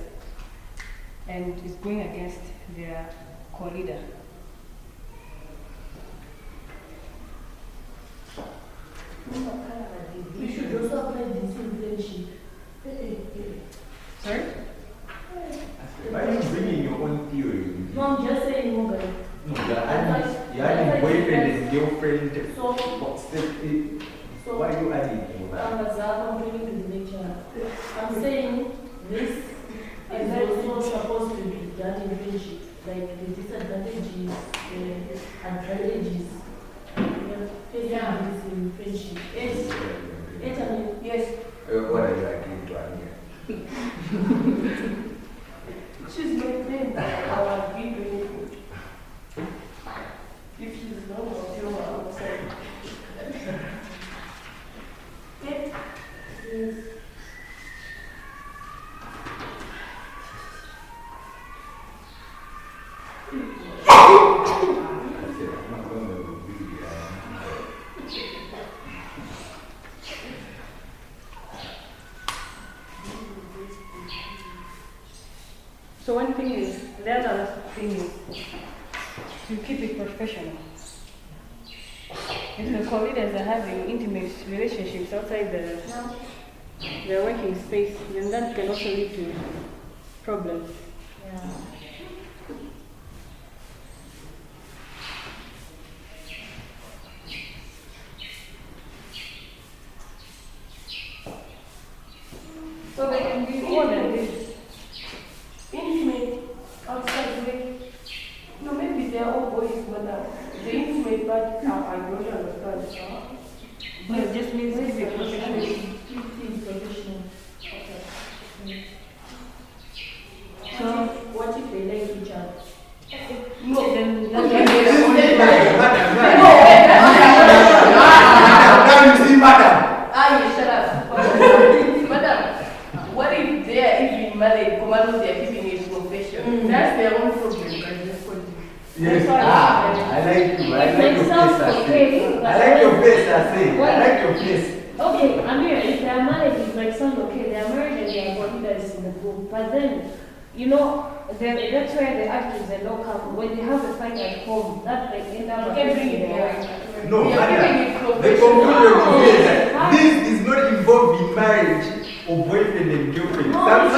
[SPEAKER 1] and is going against their co-leader,
[SPEAKER 6] You should also apply this in friendship.
[SPEAKER 1] sorry?
[SPEAKER 3] Why are you bringing your own theory?
[SPEAKER 6] No, I'm just saying, Morgan.
[SPEAKER 3] No, you're adding boyfriend and girlfriend.
[SPEAKER 6] So,
[SPEAKER 3] Why are you adding all that?
[SPEAKER 6] I'm bringing to the lecture. I'm saying this is also supposed to be done in friendship. Like the disadvantages, the advantages. Yeah, this in friendship. Yes. Yes.
[SPEAKER 3] What are you agreeing to Anya?
[SPEAKER 4] She's my friend. I'll agree with you. If she's not, I'll tell her outside. Yes.
[SPEAKER 1] So one thing is, the other thing is to keep it professional. If the co-leaders are having intimate relationships outside their working space, then that can also lead to problems.
[SPEAKER 6] Yeah.
[SPEAKER 1] So they can be more than this.
[SPEAKER 4] Intimate outside way. No, maybe they're all boys, but the intimate part, I don't understand.
[SPEAKER 1] But it just means keep it professional.
[SPEAKER 6] Keep professional.
[SPEAKER 1] So
[SPEAKER 6] What if they like each other?
[SPEAKER 1] no, then
[SPEAKER 4] Shut up. Madam, what if they are even married, commando, they are keeping it professional? That's their own problem, guys. Just continue.
[SPEAKER 3] Yes, I like you. I
[SPEAKER 5] It
[SPEAKER 3] like
[SPEAKER 5] makes
[SPEAKER 3] your
[SPEAKER 5] sense,
[SPEAKER 3] face,
[SPEAKER 5] okay.
[SPEAKER 3] I like your face, I say. I like your face.
[SPEAKER 5] Okay, Amir, if they are married, it might sound okay. They are married and they are co-leaders in the group. But then, you know, that's where the actors and local, when they have a fight at home, that might end up
[SPEAKER 4] You can bring
[SPEAKER 5] affecting
[SPEAKER 4] it
[SPEAKER 5] their-
[SPEAKER 4] here.
[SPEAKER 3] No,
[SPEAKER 4] We are
[SPEAKER 3] Anna,
[SPEAKER 4] keeping it
[SPEAKER 3] the
[SPEAKER 4] professional.
[SPEAKER 3] conclusion is that this is not involved in marriage or boyfriend and girlfriend.
[SPEAKER 6] No,
[SPEAKER 3] That's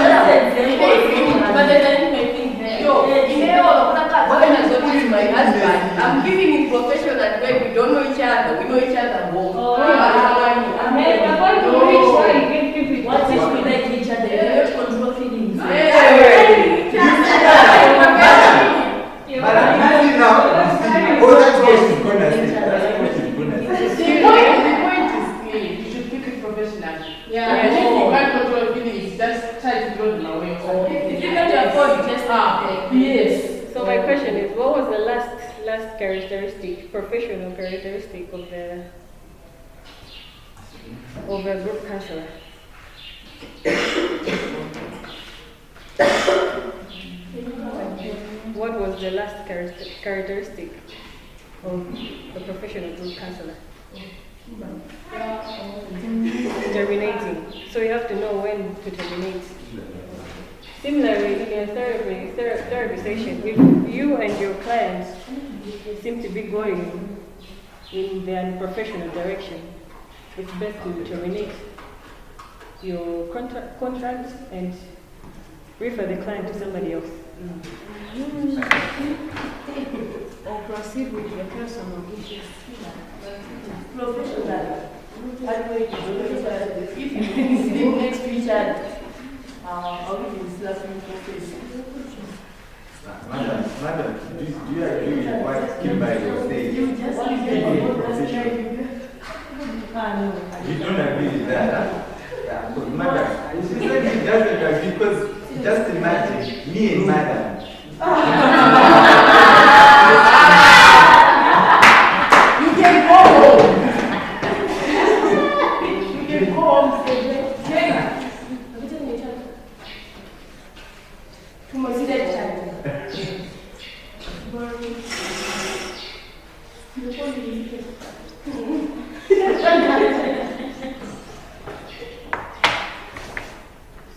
[SPEAKER 4] But there's an intimate thing there. Yo, in the all of that, when I go with my husband, I'm giving it professional that way. We don't know each other. We know each other more.
[SPEAKER 5] Oh, yeah. And then according to which one you can keep it
[SPEAKER 6] What if we
[SPEAKER 5] professional.
[SPEAKER 6] like each other? They don't control feelings.
[SPEAKER 3] But imagine now, oh, that's what she's gonna say. That's what she's gonna say.
[SPEAKER 2] The point is clear. You should keep it professional.
[SPEAKER 6] Yeah.
[SPEAKER 2] And if you can't control feelings, just try to draw them away.
[SPEAKER 4] If you can't afford, just
[SPEAKER 6] Yes.
[SPEAKER 1] So my question is, what was the last characteristic, professional characteristic of a group counselor? What was the last characteristic of a professional group counselor? Terminating. So you have to know when to terminate. Similarly, in a therapy session, if you and your clients seem to be going in their unprofessional direction, it's best to terminate your contract and refer the client to somebody else.
[SPEAKER 5] Or proceed with your personal issues.
[SPEAKER 6] Professional. If you sleep next to each other, or if you slap in your face.
[SPEAKER 3] Madam, do you agree with what Kimberly said?
[SPEAKER 6] You just
[SPEAKER 3] You don't agree with that, huh? Yeah, but madam, she said she doesn't agree because just imagine me and madam.
[SPEAKER 6] You can go home. You can go home.
[SPEAKER 4] To my student child.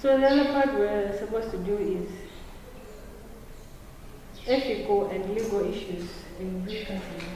[SPEAKER 1] So the other part we're supposed to do is ethical and legal issues in this country.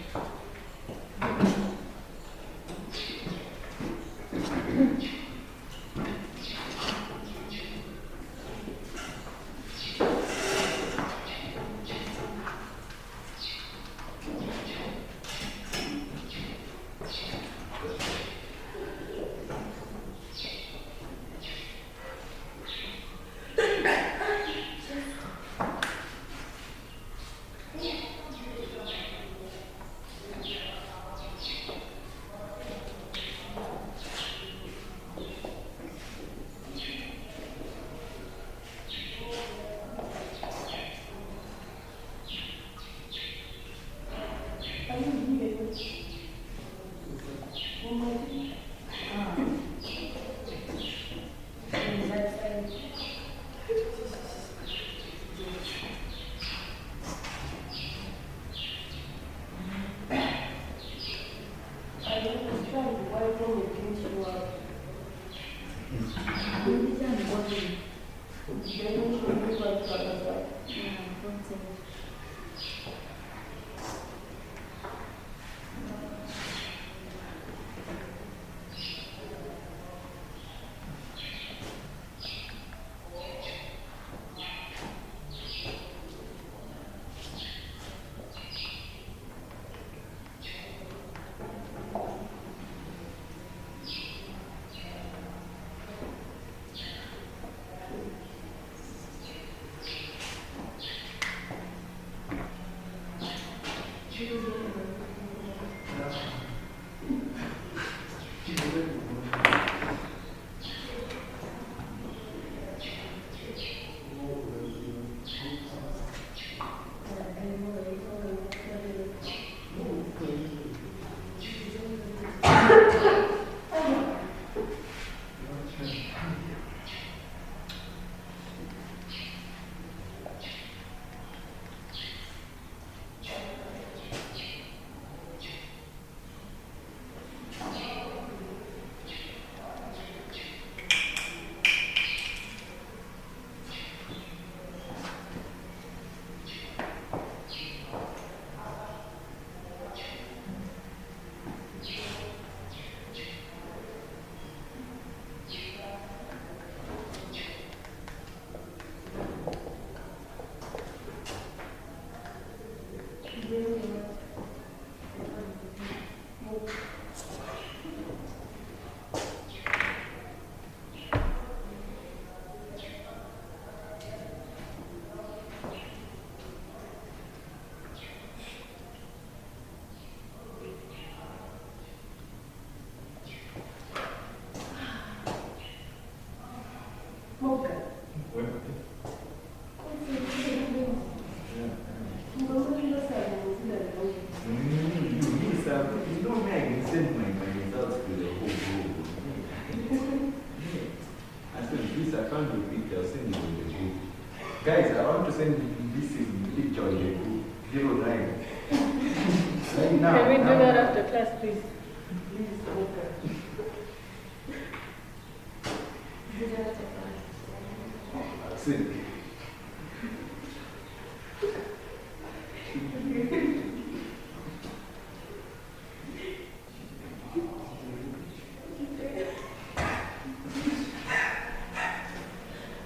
[SPEAKER 3] Guys, I want to send this picture in the group. 09. Right now.
[SPEAKER 1] Can we do that after class, please?
[SPEAKER 3] Sit.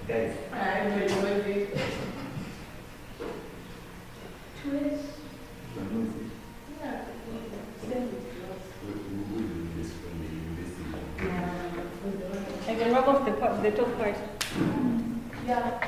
[SPEAKER 3] Guys,
[SPEAKER 2] I'm very worthy.
[SPEAKER 5] Twist.
[SPEAKER 2] Yeah.
[SPEAKER 1] I can rub off the top part.
[SPEAKER 2] Yeah.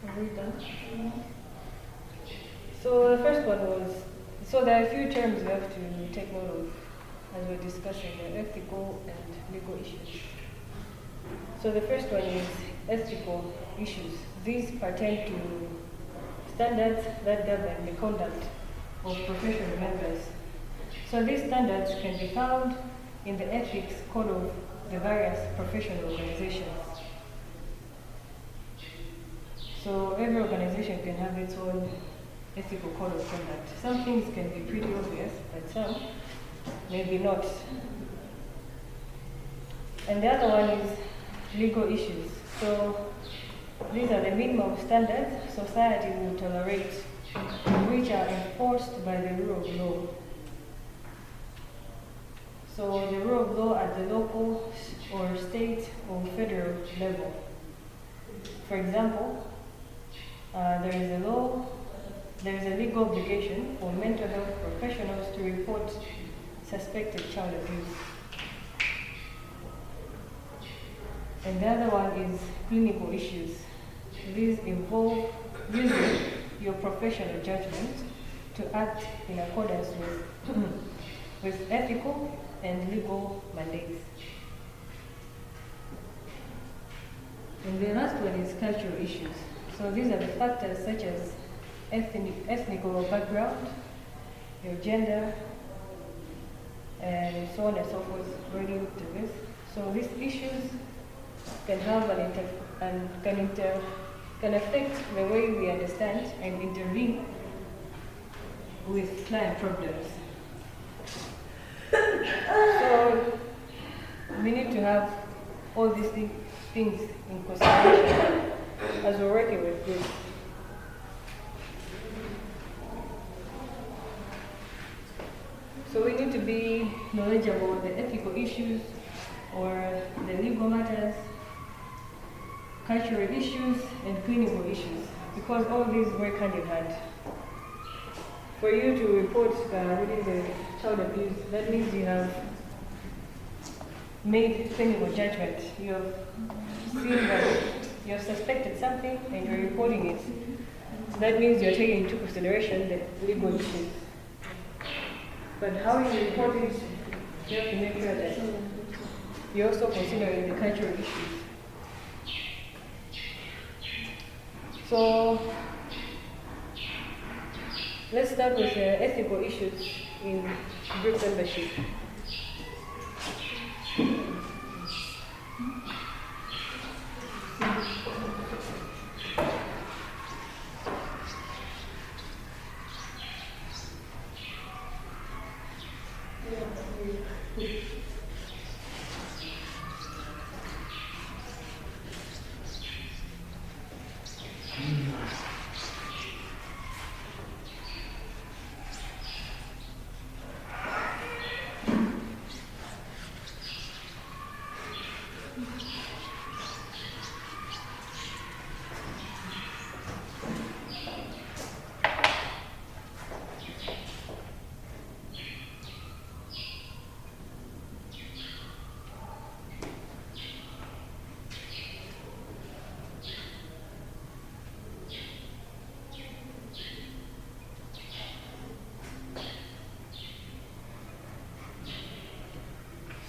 [SPEAKER 1] Are we done? So the first one was, so there are a few terms we have to take note of as we're discussing the ethical and legal issues. So the first one is ethical issues. These pertain to standards that govern the conduct of professional members. So these standards can be found in the ethics code of the various professional organizations. So every organization can have its own ethical code of conduct. Some things can be pretty obvious, but some maybe not. And the other one is legal issues. So these are the minimum standards society will tolerate, which are enforced by the rule of law. So the rule of law at the local or state or federal level. For example, there is a legal obligation for mental health professionals to report suspected child abuse. And the other one is clinical issues. These involve using your professional judgment to act in accordance with ethical and legal mandates. And the last one is cultural issues. So these are the factors such as ethnical background, your gender, and so on and so forth related to this. So these issues can have can can affect the way we understand and intervene with client problems. So we need to have all these things in consideration as we're working with groups. So we need to be knowledgeable of the ethical issues or the legal matters, cultural issues, and clinical issues, because all these work hand in hand. For you to report within the child abuse, that means you have made clinical judgment. You have seen that you have suspected something and you're reporting it. So that means you're taking into consideration the legal issues. But how you report it, you have to make sure that you're also considering the cultural issues. So let's start with ethical issues in group membership.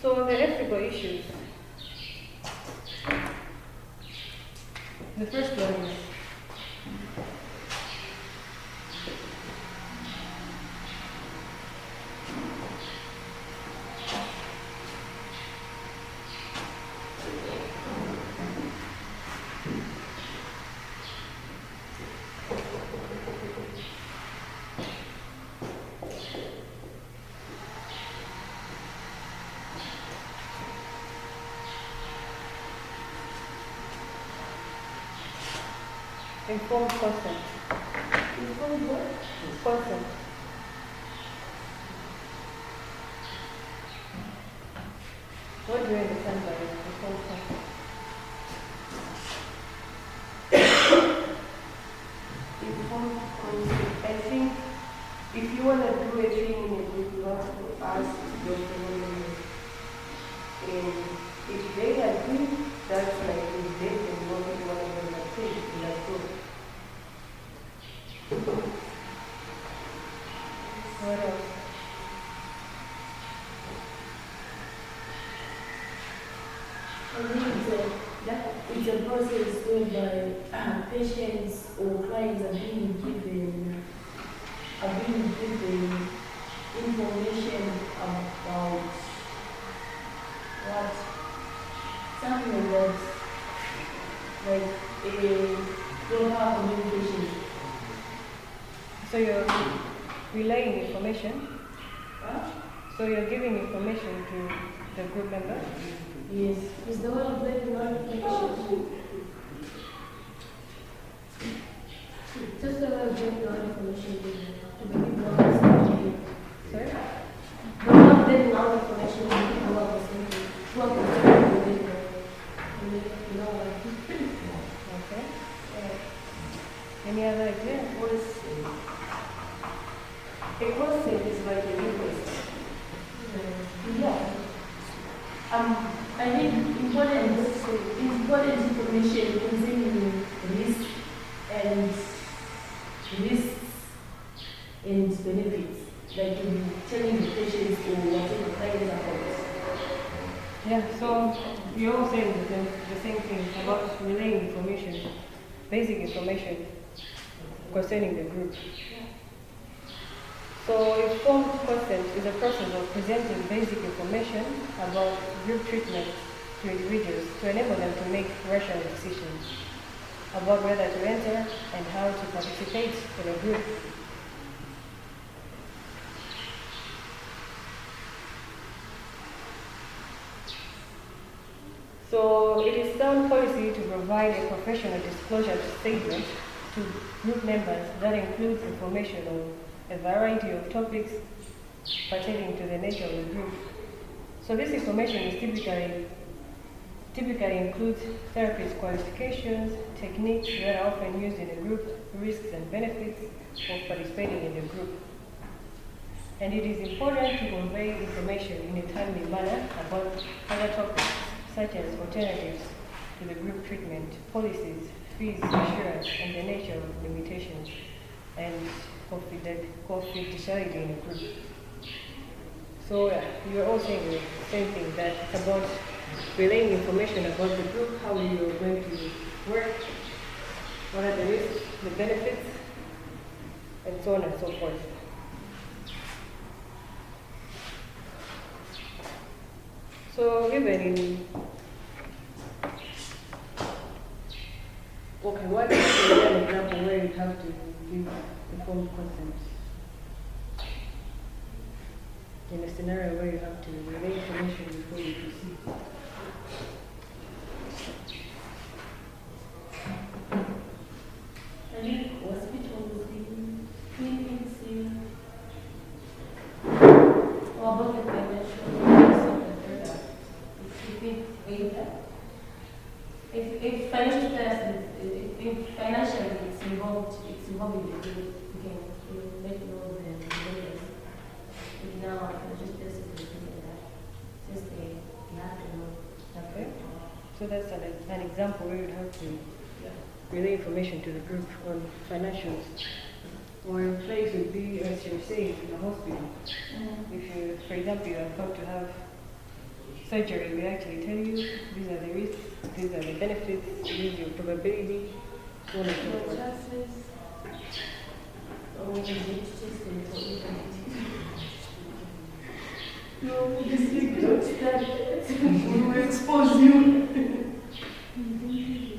[SPEAKER 1] So the ethical issues. The first one is informed consent.
[SPEAKER 4] Informed what?
[SPEAKER 1] Consent. What do you understand by informed consent?
[SPEAKER 4] Informed consent. I think if you want to do a thing in a group, you have to ask your family. And if they agree, that's like if they can go to whatever they think in that group.
[SPEAKER 1] What else?
[SPEAKER 6] I think it's a process whereby patients or clients are being given information about what something like that, like a proper communication.
[SPEAKER 1] So you're relaying information.
[SPEAKER 6] Huh?
[SPEAKER 1] So you're giving information to the group member.
[SPEAKER 6] Yes, it's the way of letting out information. Just the way of getting out information to the people who are listening.
[SPEAKER 1] Sorry?
[SPEAKER 6] The way of getting out information to the people who are listening. What is the you know what?
[SPEAKER 1] Okay. Any other idea?
[SPEAKER 4] A consent is like a request.
[SPEAKER 6] Yeah. I need important information concerning risk and benefits, like telling the patients or whatever client about.
[SPEAKER 1] Yeah, so you're all saying the same thing about relaying information, basic information concerning the group. So informed consent is a process of presenting basic information about group treatment to individuals to enable them to make rational decisions. about whether to enter and how to participate in a group. So it is sound policy to provide a professional disclosure statement to group members that includes information on a variety of topics pertaining to the nature of the group. So this information is typically includes therapist qualifications, techniques that are often used in a group, risks and benefits of participating in the group. And it is important to convey information in a timely manner about other topics such as alternatives to the group treatment, policies, fees, assurance, and the nature of limitations and confidentiality in a group. So you are all saying the same thing, that it's about relaying information about the group, how you are going to work, what are the risks, the benefits, and so on and so forth. So given in okay, what is an example where you have to give informed consent? In a scenario where you have to relay information before you proceed.
[SPEAKER 6] I think hospital will be clinics in or about the financial if financial if financially it's involved in the group, you can let know the members. If now financial person is doing that, just they have to know.
[SPEAKER 1] Okay. So that's an example where you'd have to relay information to the group on financials. Or in place would be, as you're saying, in the hospital. If you, for example, you are about to have surgery, we actually tell you these are the risks, these are the benefits, this is your probability, so on and so forth.
[SPEAKER 6] No, this week don't start. We will expose you.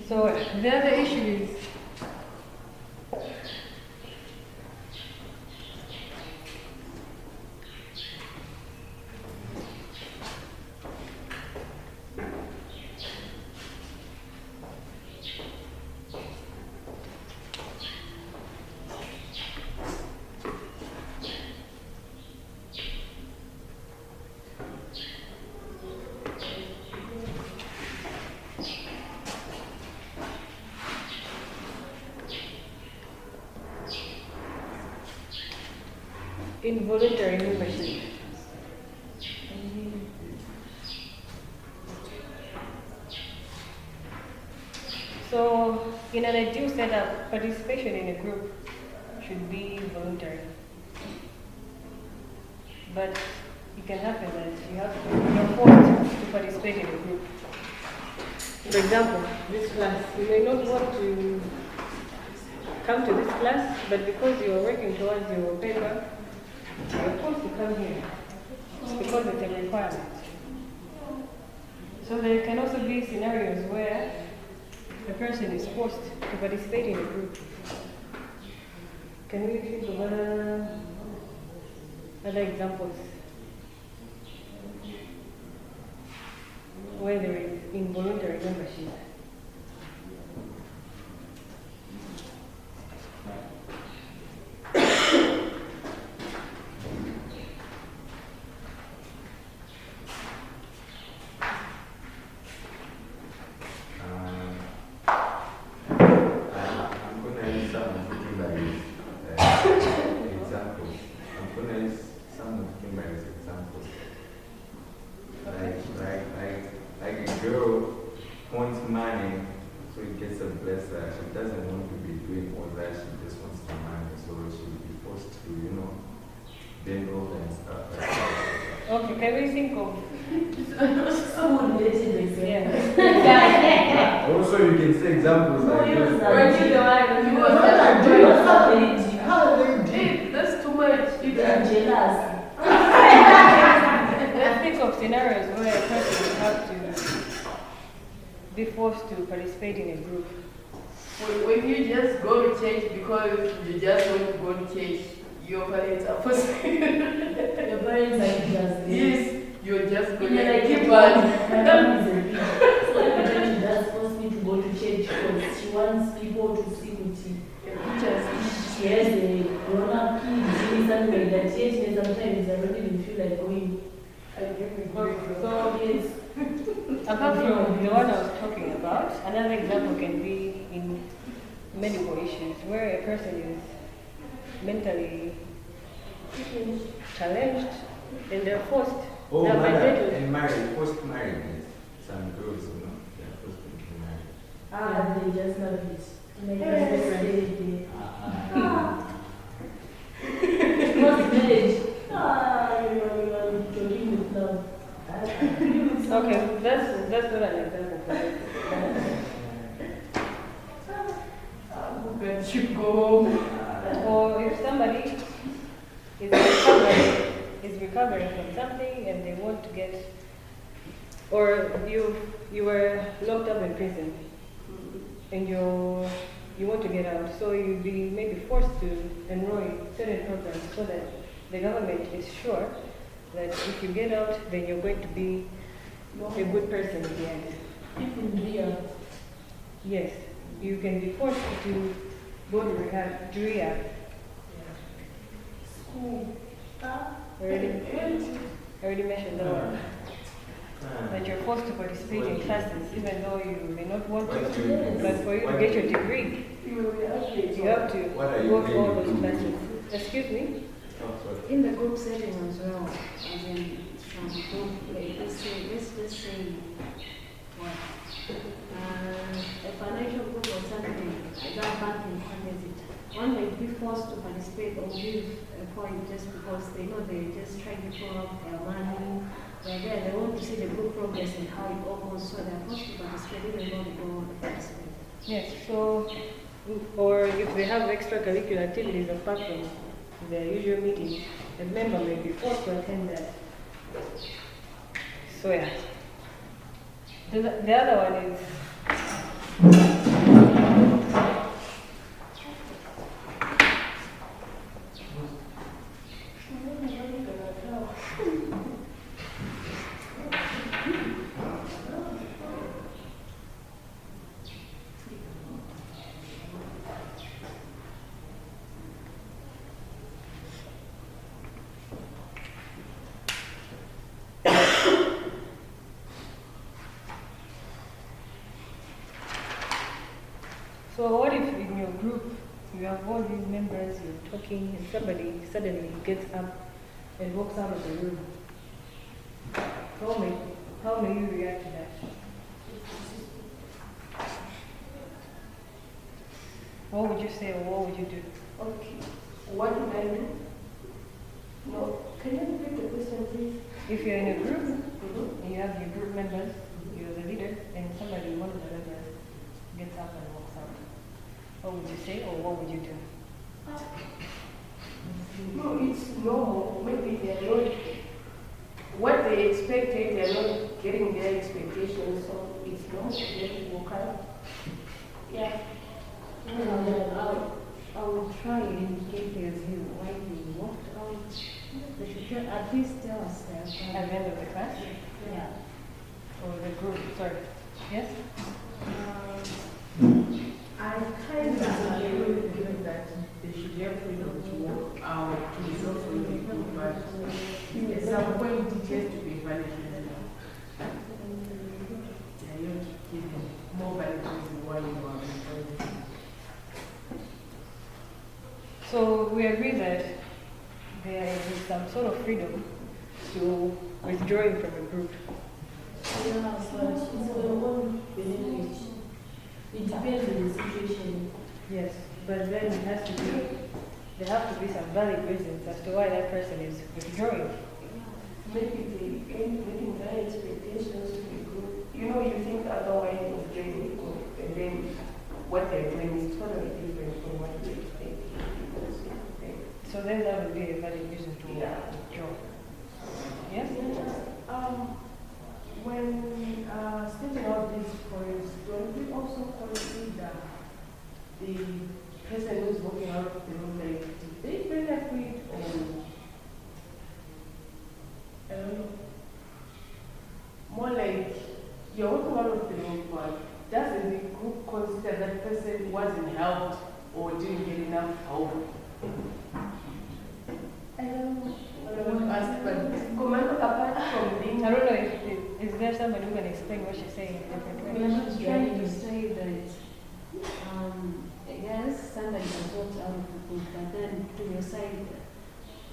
[SPEAKER 1] So the other issue is involuntary membership. So, in an ideal setup, participation in a group should be voluntary. But it can happen that you're forced to participate in a group. For example, this class, you may not want to come to this class, but because you are working towards your paper, you're forced to come here because it's a requirement. So there can also be scenarios where the person is forced to participate in a group. Can we think of other examples where there is involuntary membership? Okay, can we think of
[SPEAKER 6] Someone related this. Yeah.
[SPEAKER 3] Also, you can say examples like this.
[SPEAKER 6] How they that's too much. You are jealous.
[SPEAKER 1] let's think of scenarios where a person would have to be forced to participate in a group.
[SPEAKER 6] For
[SPEAKER 4] if you just go to church because you just want to go to church, your parents are forcing.
[SPEAKER 6] Your parents are just
[SPEAKER 4] Yes, you're just going
[SPEAKER 6] Yeah, like
[SPEAKER 4] to keep
[SPEAKER 6] my mom is a big. So every time she does force me to go to church because she wants people to see me. She has a grown-up kid, doing something like that. Yes, and sometimes I don't even feel like going.
[SPEAKER 1] So,
[SPEAKER 6] Yes.
[SPEAKER 1] apart from the one I was talking about, another example can be in medical issues where a person is mentally challenged and they're forced.
[SPEAKER 3] Oh,
[SPEAKER 1] they're
[SPEAKER 3] mother,
[SPEAKER 1] mandated.
[SPEAKER 3] and marriage, post marriage, some girls, they are forced to be married.
[SPEAKER 6] Ah, they just love it. And I just stay there. Most marriage. You're joking with love.
[SPEAKER 1] Okay, that's not an example for it.
[SPEAKER 4] But you go home.
[SPEAKER 1] Or if somebody is recovering from something and they want to get, or you were locked up in prison and you want to get out, so you'll be maybe forced to enroll in certain programs so that the government is sure that if you get out, then you're going to be a good person in the end.
[SPEAKER 6] Even real.
[SPEAKER 1] Yes, you can be forced to go to rehab.
[SPEAKER 6] School.
[SPEAKER 1] Already mentioned that one. That you're forced to participate in classes even though you may not want to.
[SPEAKER 3] What do you do?
[SPEAKER 1] But for you to get your degree, you have to
[SPEAKER 3] What are you
[SPEAKER 1] go to all
[SPEAKER 3] doing?
[SPEAKER 1] those classes. Excuse me?
[SPEAKER 5] In the group setting as well, as in from group, like let's say what? A financial group or something, like that banking composite. One may be forced to participate or give a point just because they know they're just trying to pull up their money. They're there, they want to see the group progress and how it all goes, so they're forced to participate even though they don't want to participate.
[SPEAKER 1] Yes, so, or if they have extracurricular activities apart from their usual meetings, a member may be forced to attend that. So yeah. The other one is so what if in your group you have all these members, you're talking, and somebody suddenly gets up and walks out of the room? How may you react to that? What would you say or what would you do?
[SPEAKER 4] Okay. What did I do? No. Can you repeat the question, please?
[SPEAKER 1] If you're in a group and you have your group members, you're the leader, and somebody, one of the members, gets up and walks out, what would you say or what would you do?
[SPEAKER 4] No, it's normal. Maybe they're not what they expected, they're not getting their expectations, so it's normal for them to walk out. Yeah.
[SPEAKER 5] I will try and get their view why they walked out. They should at least tell us
[SPEAKER 1] At
[SPEAKER 5] that.
[SPEAKER 1] the end of the class?
[SPEAKER 5] Yeah.
[SPEAKER 1] Or the group, sorry. Yes?
[SPEAKER 2] I kind of agree with you that they should have freedom to walk out to resolve from the group, but at some point it has to be valid. Yeah, you have to give them more valid reason why you are employed.
[SPEAKER 1] So we agree that there is some sort of freedom to withdrawing from a group.
[SPEAKER 6] Yeah, but it's for your own benefit. It depends on the situation.
[SPEAKER 1] Yes, but then there have to be some valid reasons as to why that person is withdrawing.
[SPEAKER 4] Maybe they ain't meeting their expectations to the group. You know, you think otherwise of joining the group, and then what they're doing is totally different from what you expect.
[SPEAKER 1] So then that would be a valid reason to withdraw. Yes?
[SPEAKER 6] When speaking of these points, don't we also consider the person who's walking out of the room, like, did they benefit or I don't know. More like you're walking out of the room, but doesn't the group consider that person wasn't helped or didn't get enough help?
[SPEAKER 4] I don't know.
[SPEAKER 6] I don't want to ask, but Commando, apart from being
[SPEAKER 1] I don't know if is there somebody who can explain what she's saying in a different
[SPEAKER 5] We
[SPEAKER 1] way?
[SPEAKER 5] are not trying to say that, yes, somebody has walked out of the group, but then to your side,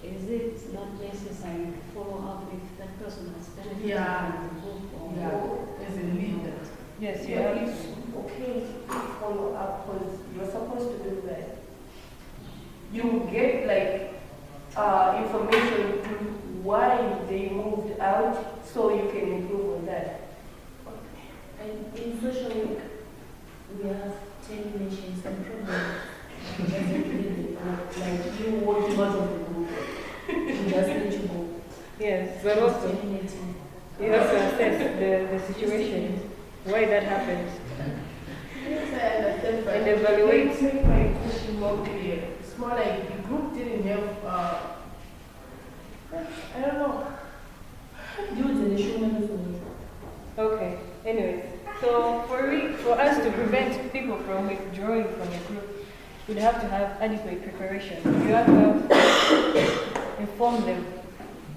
[SPEAKER 5] is it not necessary to follow up if that person has benefited
[SPEAKER 6] Yeah.
[SPEAKER 5] from the group or?
[SPEAKER 6] yeah, as a leader.
[SPEAKER 1] Yes, you
[SPEAKER 4] Yeah,
[SPEAKER 1] have.
[SPEAKER 4] it's okay to follow up because you're supposed to do that. You get like information to why they moved out so you can improve on that.
[SPEAKER 6] And in social work, we have terminations and problems. Doesn't really like you walking out of the group, you just let you go.
[SPEAKER 1] Yes, but also
[SPEAKER 6] Terminating.
[SPEAKER 1] you have to assess the situation, why that happened,
[SPEAKER 6] Yes, I understand, but
[SPEAKER 1] and evaluate.
[SPEAKER 6] let's make my question more clear. It's more like the group didn't have, I don't know. You the issue members for me.
[SPEAKER 1] Okay. Anyways, so for us to prevent people from withdrawing from a group, we'd have to have adequate preparation. You have to inform them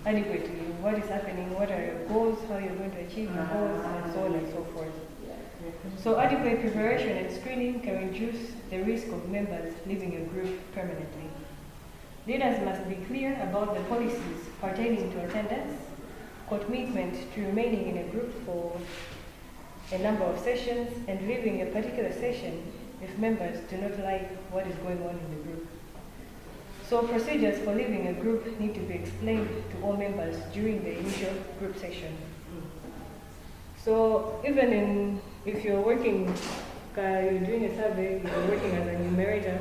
[SPEAKER 1] adequately what is happening, what are your goals, how you're going to achieve your goals, and so on and so forth. So adequate preparation and screening can reduce the risk of members leaving a group permanently. Leaders must be clear about the policies pertaining to attendance, commitment to remaining in a group for a number of sessions, and leaving a particular session if members do not like what is going on in the group. So procedures for leaving a group need to be explained to all members during the initial group session. So even if you're working, you're doing a survey, you're working as a numerator,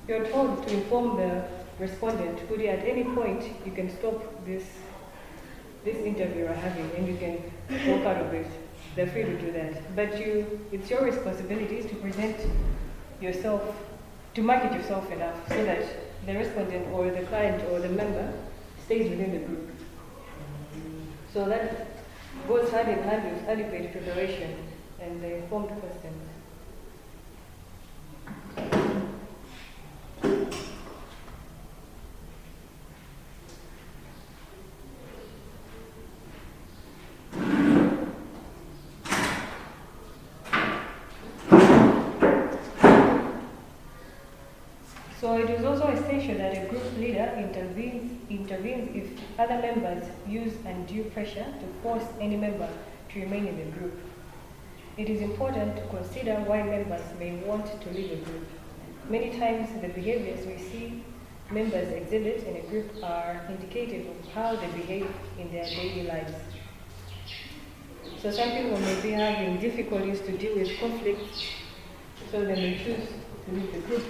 [SPEAKER 1] you're told to inform the respondent, could you at any point you can stop this interview you're having and you can walk out of it. They're free to do that. But it's your responsibility to present yourself, to market yourself enough so that the respondent or the client or the member stays within the group. So that goes hand in hand with adequate preparation and the informed questions. So it is also essential that a group leader intervenes if other members use undue pressure to force any member to remain in the group. It is important to consider why members may want to leave a group. Many times the behaviors we see members exhibit in a group are indicative of how they behave in their daily lives. So some people may be having difficulties to deal with conflicts, so they may choose to leave the group.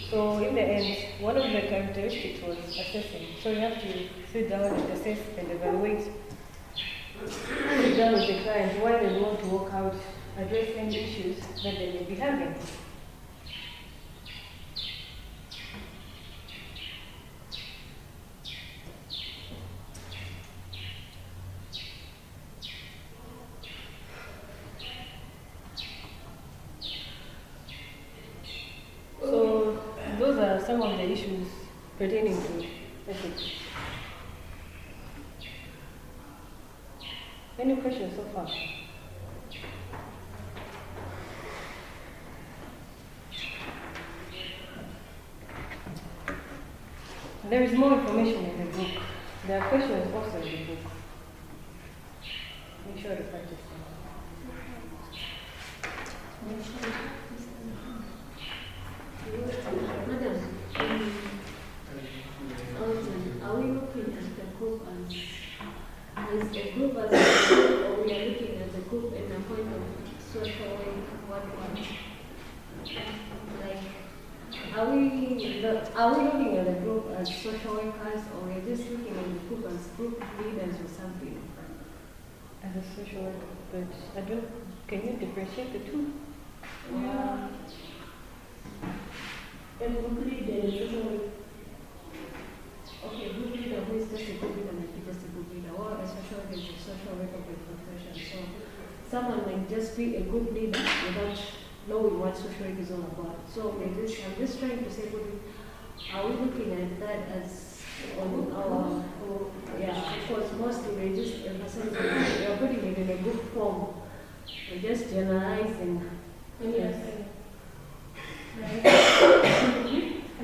[SPEAKER 1] So in the end, one of the characteristics was assessing. So you have to sit down and assess and evaluate. Sit down with the client why they want to walk out, address any issues that they may be having. So those are some of the issues pertaining to ethics. Any questions so far? There is more information in the book. There are questions also in the book. Make sure to practice them.
[SPEAKER 5] Madam, are we looking at the group as a group as a group, or we are looking at the group in a point of social work, what? Like, are we looking at the group as social workers, or are we just looking at the group as group leaders or something?
[SPEAKER 1] As a social worker, but can you differentiate the two?
[SPEAKER 6] A group leader, social work.
[SPEAKER 5] Okay, group leader, who is just a group leader, might be just a group leader, or a social worker is a social worker by profession. So someone might just be a group leader without knowing what social work is all about. So I'm just trying to say, are we looking at that as on our, yeah, of course, mostly we're just emphasizing, we're putting it in a group form. We're just generalizing. Yes.
[SPEAKER 6] Can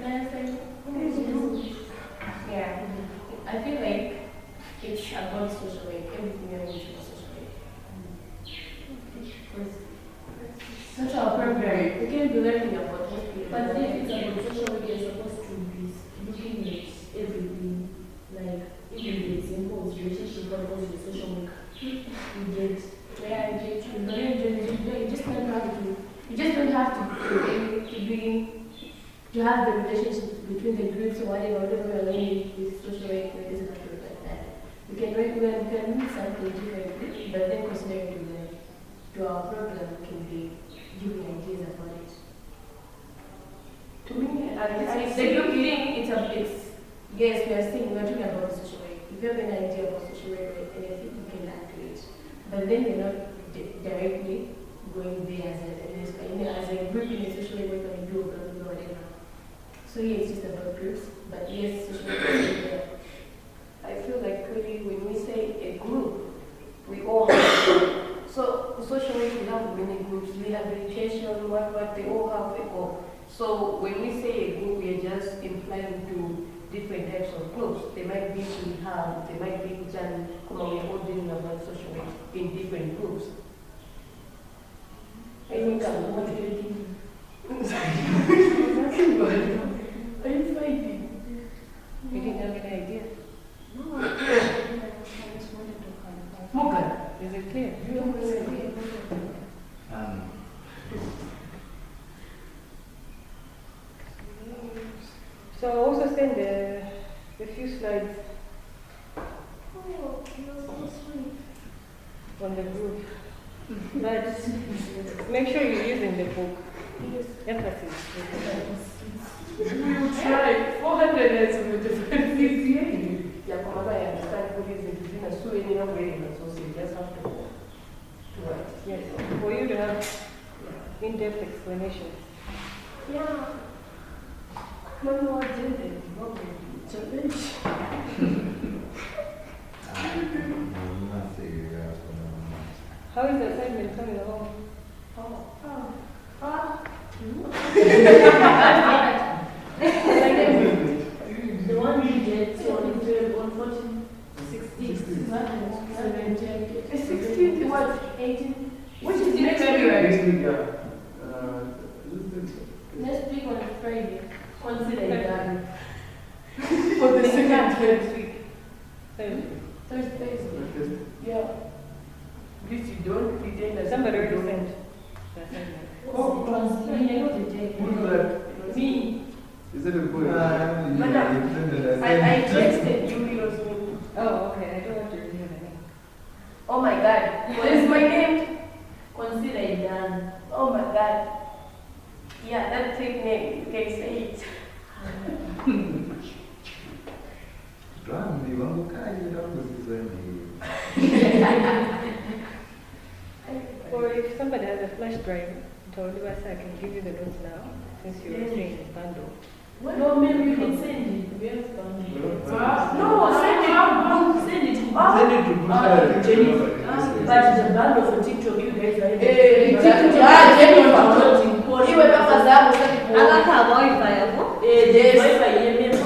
[SPEAKER 6] I say? Yeah. I feel like it's about social work. Everything else is about social work. Social program. We can be learning about it. But if it's about social work, you're supposed to be looking at everything. Like, even the examples, relationship, what goes with social work. You get. Yeah, I get you. But you just don't have to. You just don't have to have the relationship between the groups or whatever we're learning with social work, it doesn't have to look like that. We can read something differently, but then considering to our program, we can be giving ideas about it. To me, the group thing, yes, we are saying we're talking about social work. If you have an idea about social work or anything, you can add to it. But then you're not directly going there as a group in a social work and do blah blah blah whatever. So yeah, it's just about groups, but yes, social work is there.
[SPEAKER 4] I feel like really when we say a group, we all have. So social work, we have many groups, rehabilitation, what they all have a goal. So when we say a group, we are just implying to different types of groups. They might be rehab, they might be Jan, come on, we're all dealing about social work in different groups. I think I'm motivating. Are you fighting?
[SPEAKER 1] You didn't have any idea.
[SPEAKER 5] No, I just wanted to clarify.
[SPEAKER 4] Morgan.
[SPEAKER 1] Is it clear? So I'll also send the few slides
[SPEAKER 6] Oh, you're so sweet.
[SPEAKER 1] on the group. But make sure you're using the book. Emphasis.
[SPEAKER 4] We will try 400 years with different things. Yeah, come I understand what is it between us, so any of it, so you just have to write.
[SPEAKER 1] Yes. For you to have in-depth explanations.
[SPEAKER 6] Yeah.
[SPEAKER 4] Mama, what did it? What did it? Challenge.
[SPEAKER 1] How is the assignment coming along?
[SPEAKER 6] The one you get on 14, 16, 17,
[SPEAKER 4] 16, what?
[SPEAKER 6] 18.
[SPEAKER 4] Which is next February?
[SPEAKER 6] Next week on Friday. Consider it done.
[SPEAKER 4] For the second
[SPEAKER 1] week.
[SPEAKER 4] Thursday. Yeah. Please, you don't pretend that
[SPEAKER 1] Somebody already
[SPEAKER 4] don't.
[SPEAKER 1] sent the assignment.
[SPEAKER 6] Oh, consider I know the day. Me.
[SPEAKER 3] Is it a good?
[SPEAKER 4] I texted you also.
[SPEAKER 1] Oh, okay. I don't want to reveal the name.
[SPEAKER 4] Oh my God. What is my name?
[SPEAKER 6] Consider it done.
[SPEAKER 4] Oh my God. Yeah, that fake name. You can say it.
[SPEAKER 1] Or if somebody has a flash drive, tell you I can give you the notes now, since you're saying it's bundle.
[SPEAKER 6] No, maybe you can send it. We have done it.
[SPEAKER 4] No, send it.
[SPEAKER 6] Send it.
[SPEAKER 3] Send it to
[SPEAKER 6] Jennifer. But the bundle for TikTok, you guys are
[SPEAKER 4] Jennifer. Iwe kama zangu sasa.
[SPEAKER 5] Aka Wi-Fi hapo.
[SPEAKER 6] Yes. Wi-Fi,